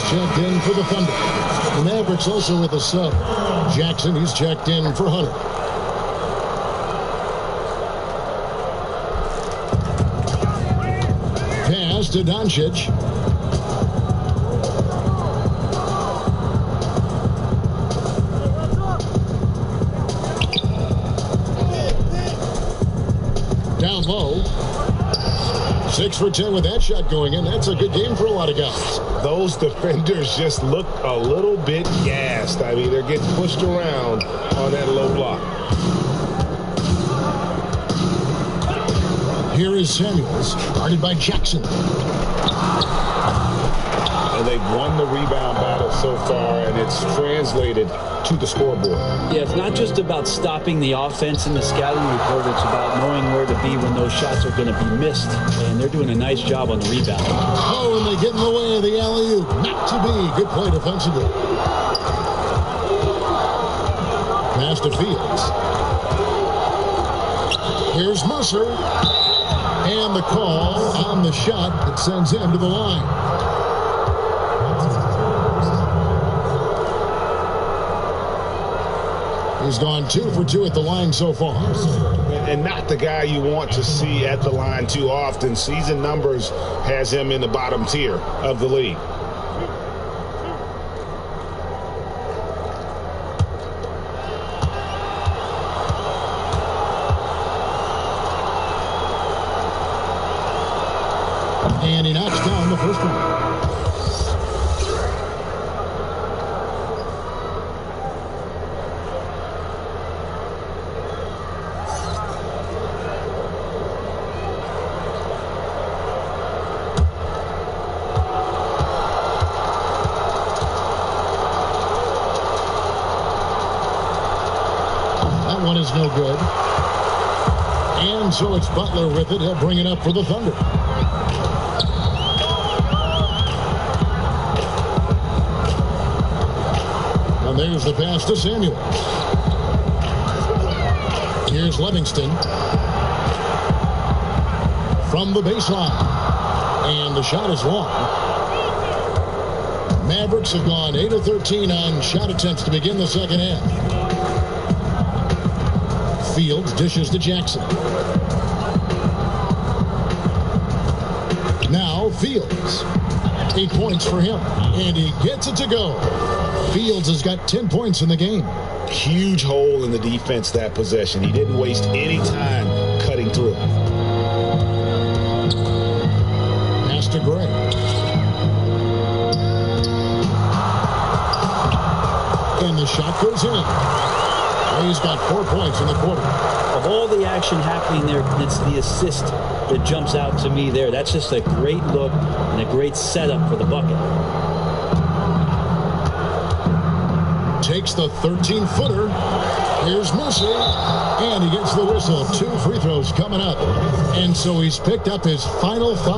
Checked in for the Thunder. The Mavericks also with a sub. Jackson, he's checked in for Hunter. Pass to Doncic. Down low. 6 for 10 with that shot going in. That's a good game for a lot of guys. Those defenders just look a little bit gassed. I mean, they're getting pushed around on that low block. Here is Samuels, guarded by Jackson. And they've won the rebound battle so far, and it's translated to the scoreboard. Yeah, it's not just about stopping the offense in the scouting report. It's about knowing where to be when those shots are going to be missed. And they're doing a nice job on the rebound. Oh, and they get in the way of the alley-oop. Not to be. Good play defensively. Pass to Fields. Here's Mercer. And the call on the shot that sends him to the line. He's gone 2 for 2 at the line so far. And not the guy you want to see at the line too often. Season numbers has him in the bottom tier of the league. And he knocks down the first one. One is no good. And so it's Butler with it. He'll bring it up for the Thunder. And there's the pass to Samuels. Here's Livingston. From the baseline. And the shot is long. Mavericks have gone 8 of 13 on shot attempts to begin the second half. Fields dishes to Jackson. Now Fields. 8 points for him. And he gets it to go. Fields has got 10 points in the game. Huge hole in the defense that possession. He didn't waste any time cutting through. Pass to Gray. And the shot goes in. He's got 4 points in the quarter. Of all the action happening there, it's the assist that jumps out to me there. That's just a great look and a great setup for the bucket. takes the 13-footer. Here's Mercer, and he gets the whistle. 2 free throws coming up. And so he's picked up his final 5,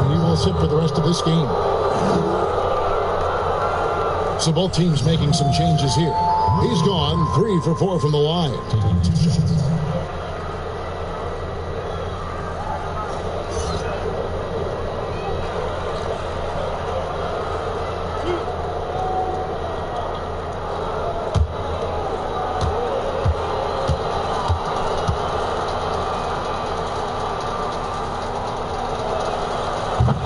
and he will sit for the rest of this game. So both teams making some changes here. He's gone 3 for 4 from the line.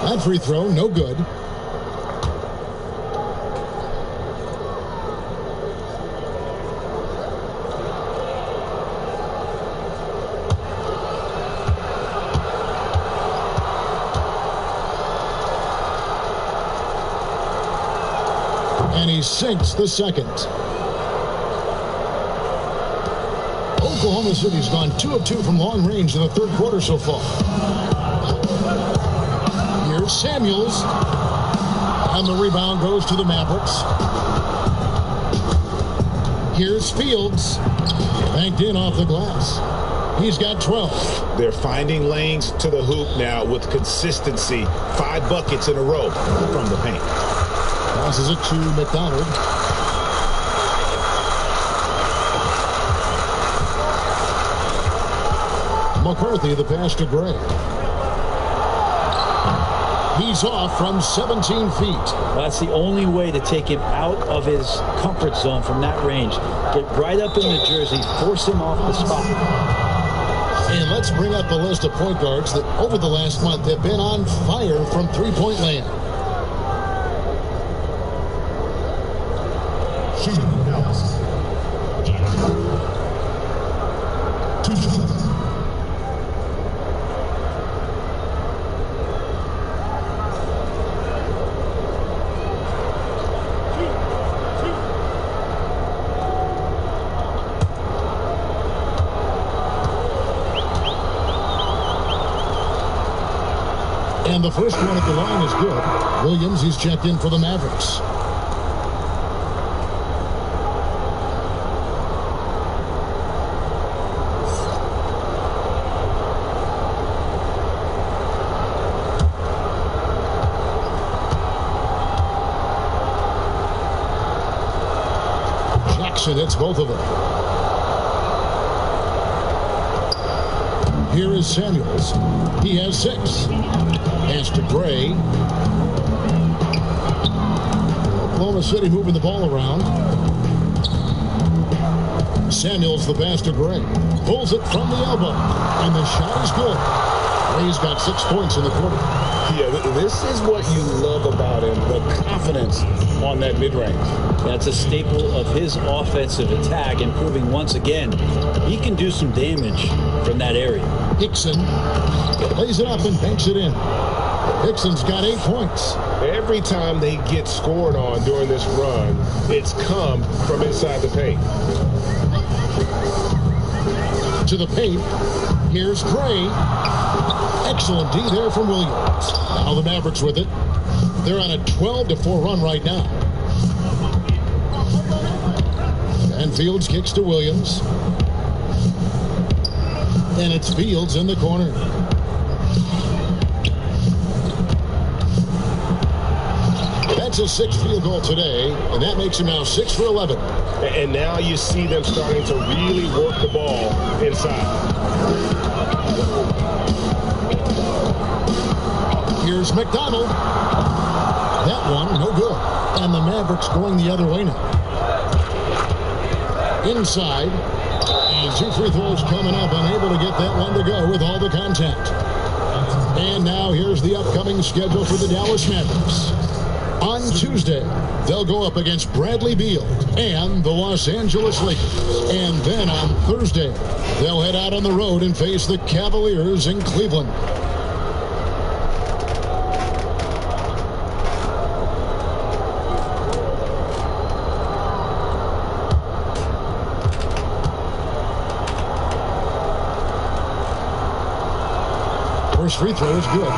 That free throw, no good. And he sinks the second. Oklahoma City's gone 2 of 2 from long range in the third quarter so far. Here's Samuels. And the rebound goes to the Mavericks. Here's Fields. Banked in off the glass. He's got 12. They're finding lanes to the hoop now with consistency. 5 buckets in a row from the paint. Passes it to McDonald. McCarthy, the pass to Gray. He's off from 17 feet. Well, that's the only way to take him out of his comfort zone from that range. Get right up in the jersey, force him off the spot. And let's bring up a list of point guards that over the last month have been on fire from three-point land. And the first one at the line is good. Williams, he's checked in for the Mavericks. Jackson hits both of them. Here is Samuels. He has 6. Pass to Gray. Oklahoma City moving the ball around. Samuels the pass to Gray. Pulls it from the elbow. And the shot is good. Gray's got 6 points in the quarter. Yeah, this is what you love about him, the confidence on that mid-range. That's a staple of his offensive attack, and proving once again he can do some damage from that area. Hickson lays it up and banks it in. Hickson's got 8 points. Every time they get scored on during this run, it's come from inside the paint. To the paint. Here's Gray. Excellent D there from Williams. Now the Mavericks with it. They're on a 12-4 run right now. And Fields kicks to Williams. And it's Fields in the corner. That's his 6th field goal today, and that makes him now 6 for 11. And now you see them starting to really work the ball inside. Here's McDonald. That one, no good. And the Mavericks going the other way now. Inside. And 2 free throws coming up. Unable to get that one to go with all the contact. And now here's the upcoming schedule for the Dallas Mavericks. On Tuesday, they'll go up against Bradley Beal and the Los Angeles Lakers. And then on Thursday, they'll head out on the road and face the Cavaliers in Cleveland. First free throw is good.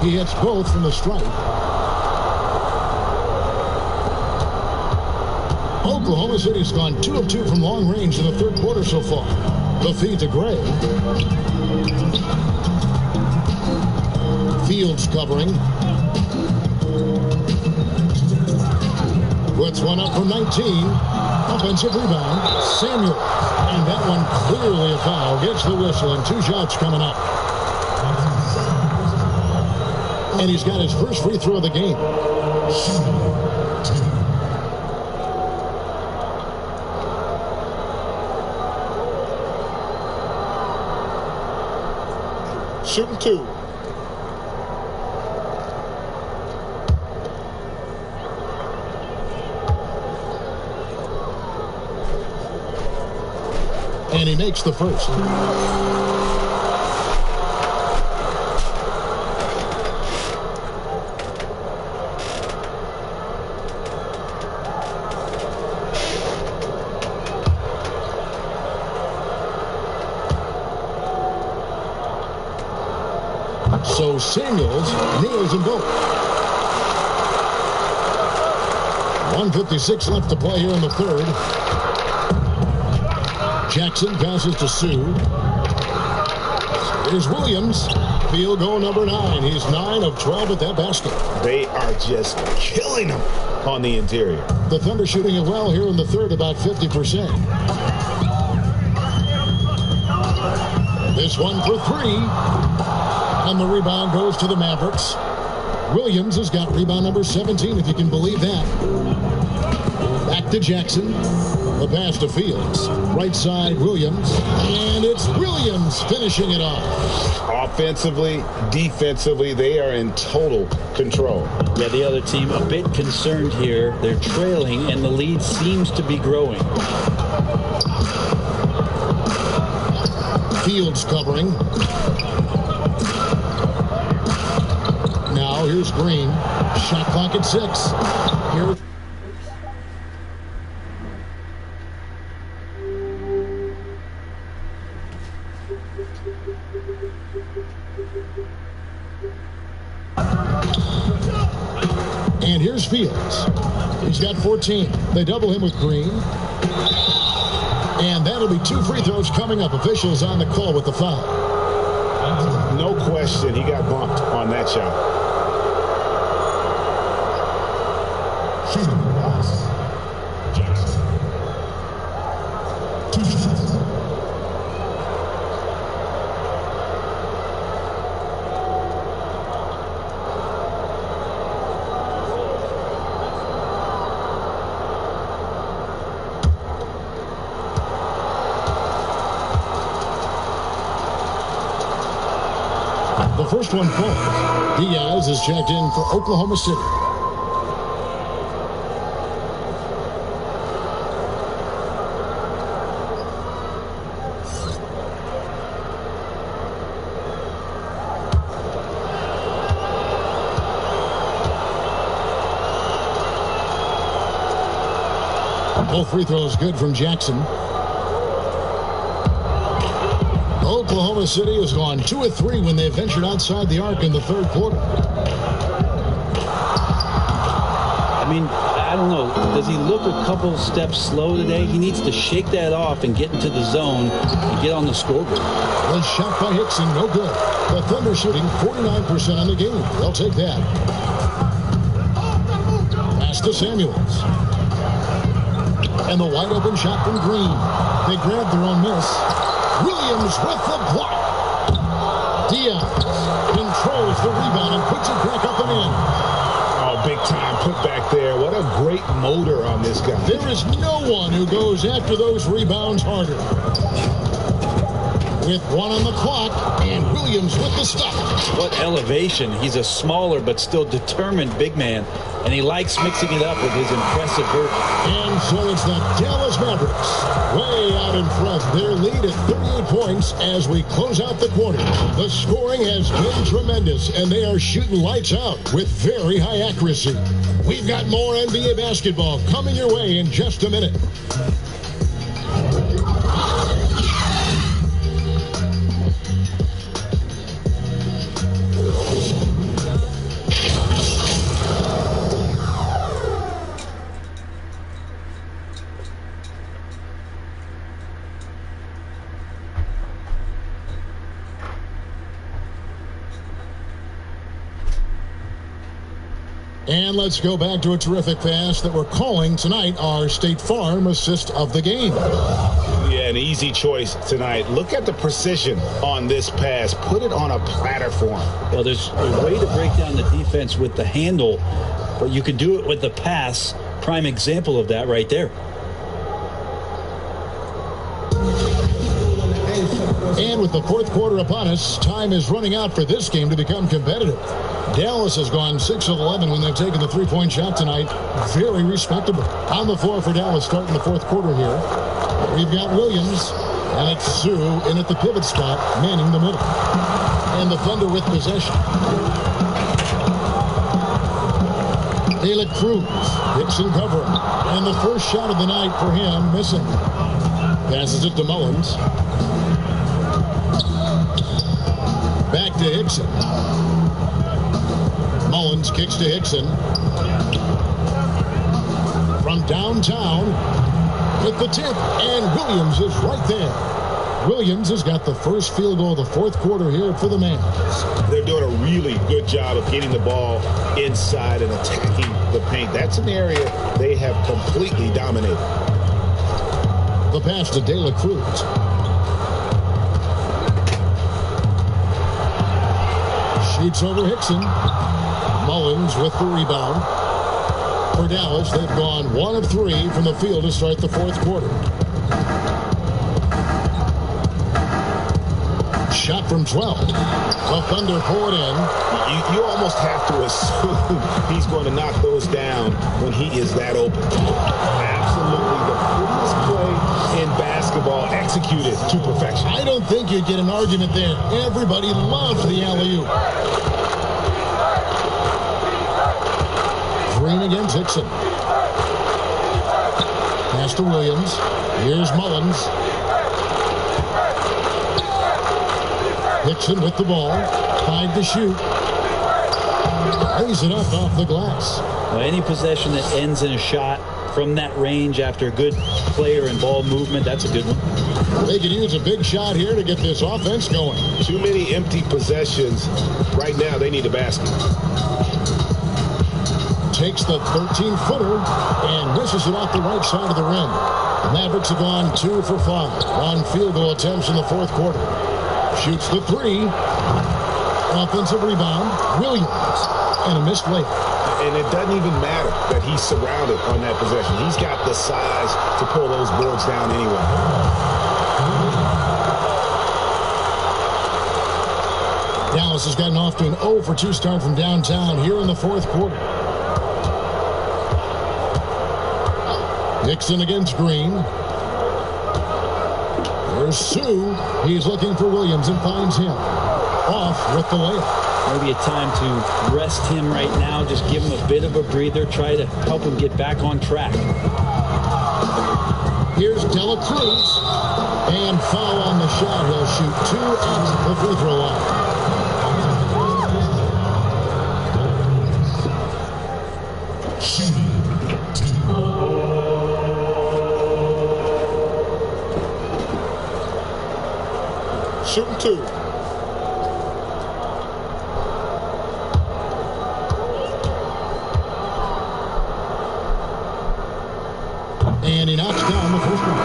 He hits both from the stripe. Oklahoma City's gone 2 of 2 from long range in the third quarter so far. The feed to Gray. Fields covering. Puts one up from 19. Offensive rebound. Samuel. And that one clearly a foul. Gets the whistle and 2 shots coming up. And he's got his first free throw of the game. Shooting 2. And he makes the first. So Samuels nails them both. 1:56 left to play here in the third. Jackson passes to Sue. Here's Williams. Field goal number 9. He's 9 of 12 at that basket. They are just killing him on the interior. The Thunder shooting it well here in the third, about 50%. This one for 3. And the rebound goes to the Mavericks. Williams has got rebound number 17, if you can believe that. Back to Jackson. The pass to Fields. Right side, Williams. And it's Williams finishing it off. Offensively, defensively, they are in total control. Yeah, the other team a bit concerned here. They're trailing, and the lead seems to be growing. Fields covering. Now here's Green. Shot clock at 6. Here. And here's Fields. He's got 14. They double him with Green. And that'll be 2 free throws coming up. Officials on the call with the foul. No question, he got bumped on that shot. The first one falls. Diaz is checked in for Oklahoma City. Both free throws good from Jackson. Oklahoma City has gone 2 of 3 when they ventured outside the arc in the third quarter. I mean, I don't know. Does he look a couple steps slow today? He needs to shake that off and get into the zone and get on the scoreboard. The shot by Hickson, no good. The Thunder shooting 49% on the game. They'll take that. Pass to Samuels. And the wide open shot from Green. They grabbed their own miss. Williams with the block. Diaz controls the rebound and puts it back up and in. Oh, big time put back there. What a great motor on this guy. There is no one who goes after those rebounds harder. With 1 on the clock, and Williams with the stop. What elevation. He's a smaller but still determined big man, and he likes mixing it up with his impressive vert. And so it's the Dallas Mavericks way out in front. Their lead at 38 points as we close out the quarter. The scoring has been tremendous, and they are shooting lights out with very high accuracy. We've got more NBA basketball coming your way in just a minute. And let's go back to a terrific pass that we're calling tonight our State Farm assist of the game. Yeah, an easy choice tonight. Look at the precision on this pass. Put it on a platform. Well, there's a way to break down the defense with the handle, but you can do it with the pass. Prime example of that right there. And with the fourth quarter upon us, time is running out for this game to become competitive. Dallas has gone 6 of 11 when they've taken the three-point shot tonight. Very respectable. On the floor for Dallas starting the fourth quarter here. We've got Williams, and it's Sue in at the pivot spot, manning the middle. And the Thunder with possession. De La Cruz, Dixon covering. And the first shot of the night for him, missing. Passes it to Mullins. Back to Hickson. Mullins kicks to Hickson. From downtown with the tip, and Williams is right there. Williams has got the first field goal of the fourth quarter here for the Mavericks. They're doing a really good job of getting the ball inside and attacking the paint. That's an area they have completely dominated. The pass to De La Cruz. Shoots over Hickson. Mullins with the rebound. For Dallas, they've gone 1 of 3 from the field to start the fourth quarter. Shot from 12. The Thunder pour it in. You almost have to assume he's going to knock those down when he is that open. Absolutely the prettiest play in basketball, executed to perfection. I don't think you'd get an argument there. Everybody loves the alley-oop. Green against Hickson. Pass to Williams. Here's Mullins. Hickson with the ball. 5 to shoot. Lays it up off the glass. Well, any possession that ends in a shot from that range after a good player and ball movement, that's a good one. They could use a big shot here to get this offense going. Too many empty possessions. Right now, they need a basket. Takes the 13-footer and misses it off the right side of the rim. The Mavericks have gone 2 for 5 on field goal attempts in the fourth quarter. Shoots the 3. Offensive rebound. Williams. And a missed layup. And it doesn't even matter that he's surrounded on that possession. He's got the size to pull those boards down anyway. Dallas has gotten off to an 0 for 2 start from downtown here in the fourth quarter. Hickson against Green. There's Sue. He's looking for Williams and finds him. Off with the layup. Maybe a time to rest him right now. Just give him a bit of a breather. Try to help him get back on track. Here's De La Cruz. And foul on the shot. He'll shoot 2 at the free throw line. Shooting 2. And he knocks down the first one.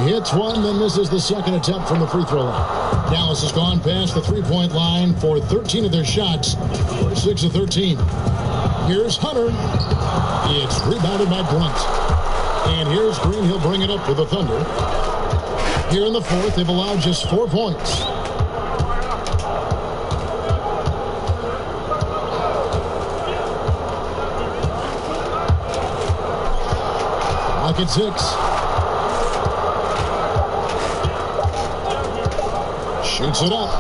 He hits one, then this is the second attempt from the free throw line. Dallas has gone past the three-point line for 13 of their shots, for 6 of 13. Here's Hunter. It's rebounded by Blunt. And here's Green. He'll bring it up for the Thunder. Here in the fourth, they've allowed just 4 points. Lock at 6. Shoots it up.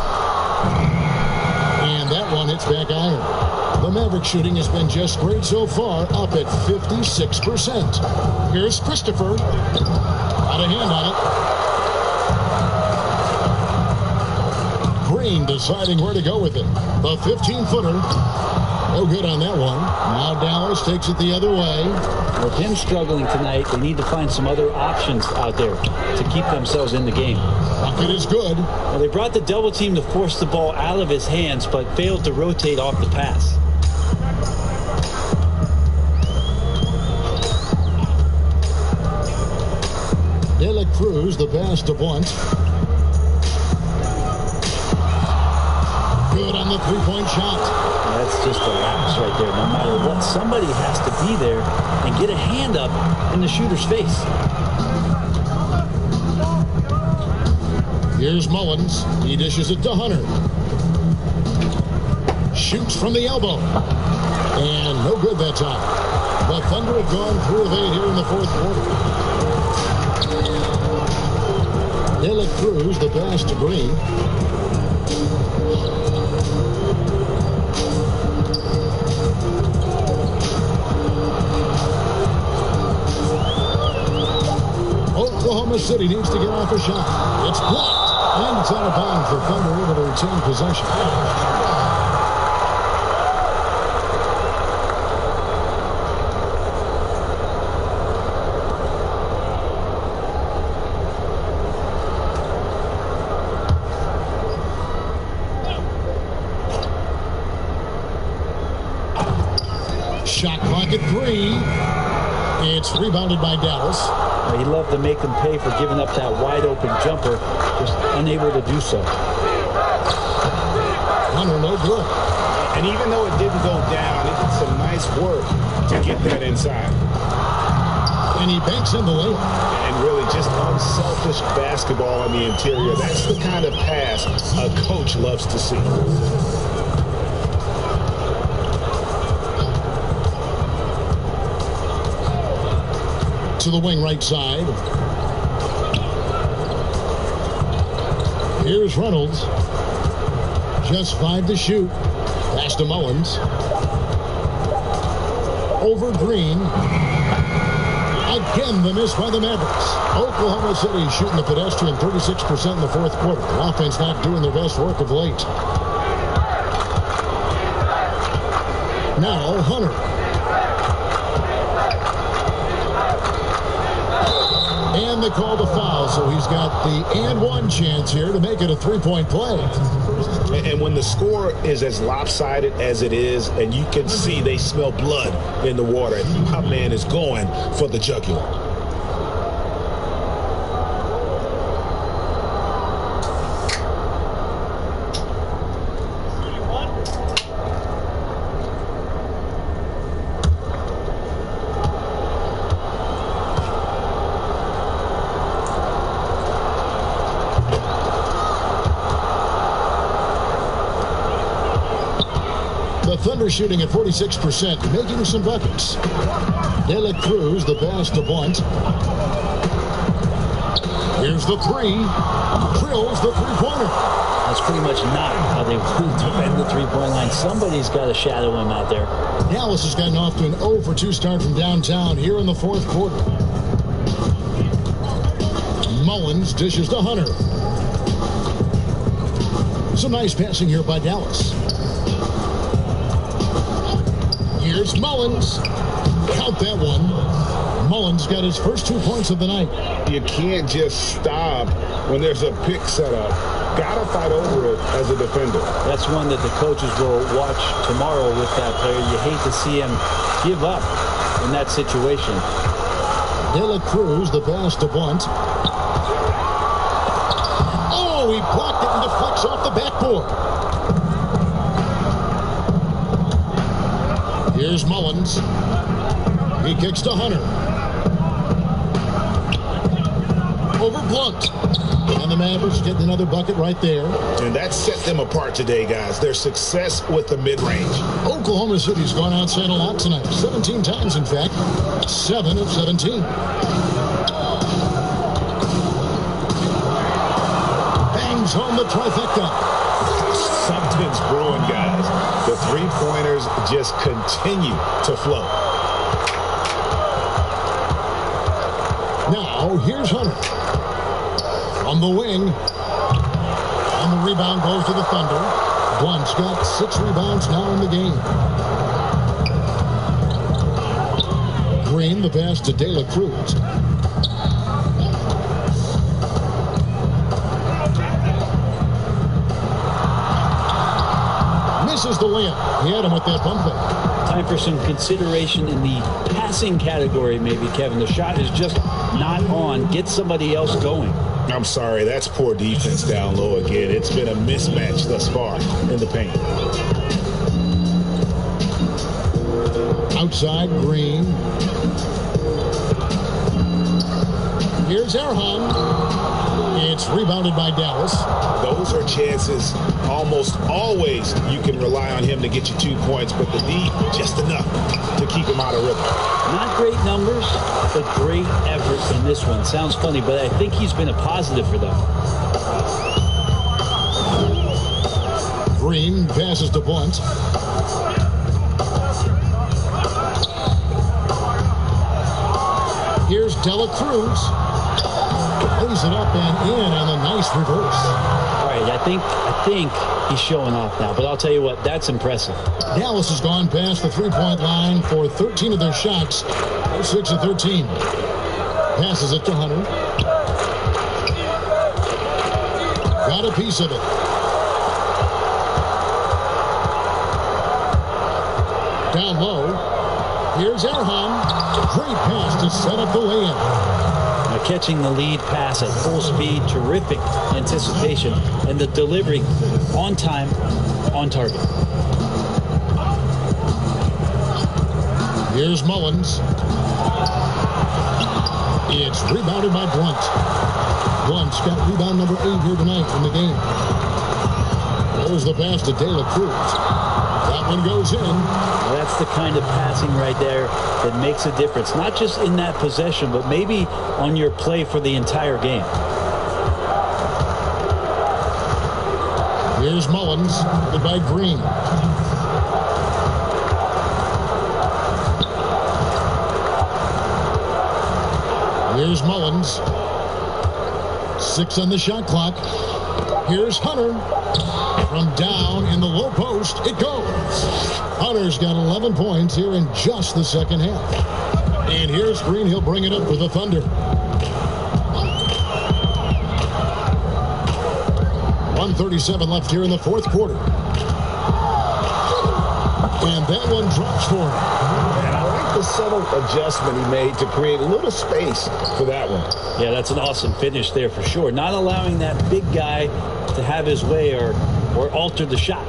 And that one hits back iron. The Mavericks shooting has been just great so far, up at 56%. Here's Christopher. Got a hand on it. Green Green deciding where to go with it. The 15-footer. No good on that one. Now Dallas takes it the other way. With him struggling tonight, they need to find some other options out there to keep themselves in the game. Bucket is good. Well, they brought the double team to force the ball out of his hands, but failed to rotate off the pass. De La Cruz, the pass to Blunt. Good on the three-point shot. That's just a lapse right there. No matter what, somebody has to be there and get a hand up in the shooter's face. Here's Mullins. He dishes it to Hunter. Shoots from the elbow. And no good that time. The Thunder have gone 3 of 8 here in the fourth quarter. De La Cruz, the pass to Green. Oklahoma City needs to get off a shot. It's blocked, and it's out of bounds for Thunder, able to retain possession. Shot clock at 3. It's rebounded by Dallas. He loved to make them pay for giving up that wide-open jumper, just unable to do so. Hunter, no good. And even though it didn't go down, it's some nice work to get that inside. And he banks in the layup. And really just unselfish basketball on the interior. That's the kind of pass a coach loves to see. To the wing right side. Here's Reynolds. Just 5 to shoot. Pass to Mullins. Over Green. Again, the miss by the Mavericks. Oklahoma City shooting the pedestrian 36% in the fourth quarter. The offense not doing their best work of late. Now, Hunter. And they call the foul, so he's got the and one chance here to make it a three-point play. And when the score is as lopsided as it is, and you can see they smell blood in the water, my man is going for the jugular. The Thunder shooting at 46%, making some buckets. De La Cruz, the pass to Blunt. Here's the 3. Drills the three-pointer. That's pretty much not how they defend the three-point line. Somebody's got to shadow him out there. Dallas has gotten off to an 0 for 2 start from downtown here in the fourth quarter. Mullins dishes to Hunter. Some nice passing here by Dallas. Here's Mullins. Count that one. Mullins got his first 2 points of the night. You can't just stop when there's a pick set up. Gotta fight over it as a defender. That's one that the coaches will watch tomorrow with that player. You hate to see him give up in that situation. De La Cruz, the pass to Blunt. Oh, he blocked it and deflects off the backboard. Here's Mullins. He kicks to Hunter. Over Blunt. And the Mavericks getting another bucket right there. And that set them apart today, guys. Their success with the mid-range. Oklahoma City's gone outside a lot tonight. 17 times, in fact. 7 of 17. Bangs home the trifecta. Something's brewing, guys. The three-pointers just continue to flow. Now, here's Hunter. On the wing. And And the rebound goes to the Thunder. Blunt's got 6 rebounds now in the game. Green, the pass to De La Cruz. Misses the layup. He had him with that bump fake. Time for some consideration in the passing category, maybe, Kevin. The shot is just not on. Get somebody else going. I'm sorry, that's poor defense down low again. It's been a mismatch thus far in the paint. Outside, Green. Here's Erhan. It's rebounded by Dallas. Those are chances almost always you can rely on him to get you 2 points, but the D, just enough to keep him out of rhythm. Not great numbers, but great effort in this one. Sounds funny, but I think he's been a positive for them. Green passes to Blunt. Here's De La Cruz. Lays it up and in, and a nice reverse. All right, I think he's showing off now, but I'll tell you what, that's impressive. Dallas has gone past the three-point line for 13 of their shots. They're 6 of 13. Passes it to Hunter. Got a piece of it. Down low. Here's Erhan. Great pass to set up the lay-in. Now catching the lead pass at full speed, terrific anticipation, and the delivery on time, on target. Here's Mullins. It's rebounded by Blunt. Blunt's got rebound number 8 here tonight in the game. There's the pass to De La Cruz. That one goes in. Well, that's the kind of passing right there that makes a difference. Not just in that possession, but maybe on your play for the entire game. Here's Mullins. Goodbye, Green. Here's Mullins. 6 on the shot clock. Here's Hunter. From down in the low post, it goes. Hunter's got 11 points here in just the second half. And here's Green. He'll bring it up for the Thunder. 1:37 left here in the fourth quarter. And that one drops for him. And I like the subtle adjustment he made to create a little space for that one. Yeah, that's an awesome finish there for sure. Not allowing that big guy to have his way or alter the shot.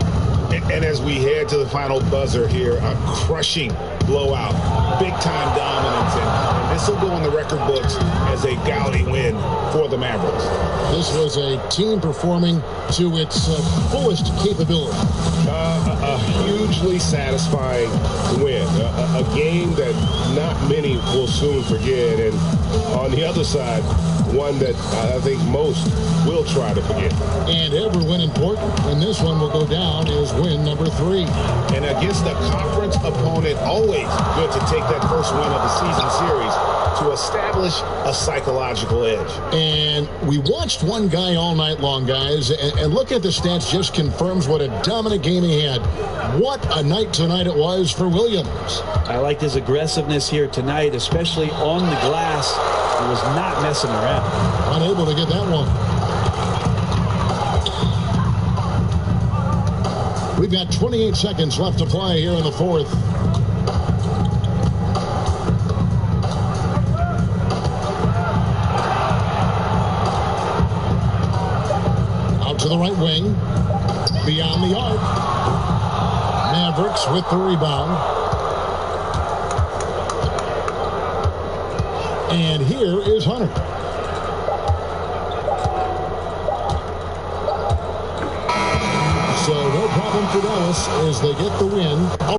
And as we head to the final buzzer here, a crushing blowout, big-time dominance, and this will go in the record books as a gaudy win for the Mavericks. This was a team performing to its fullest capability. A hugely satisfying win, a game that not many will soon forget, and on the other side, one that I think most will try to forget. And every win important, and this one will go down as win number 3. And against a conference opponent, always good to take that first win of the season series to establish a psychological edge. And we watched one guy all night long, guys, and look at the stats, just confirms what a dominant game he had. What a night tonight it was for Williams. I liked his aggressiveness here tonight, especially on the glass. He was not messing around. Unable to get that one. We've got 28 seconds left to play here in the fourth. Out to the right wing. Beyond the arc. Mavericks with the rebound. And here is Hunter. So no problem for Dallas as they get the win.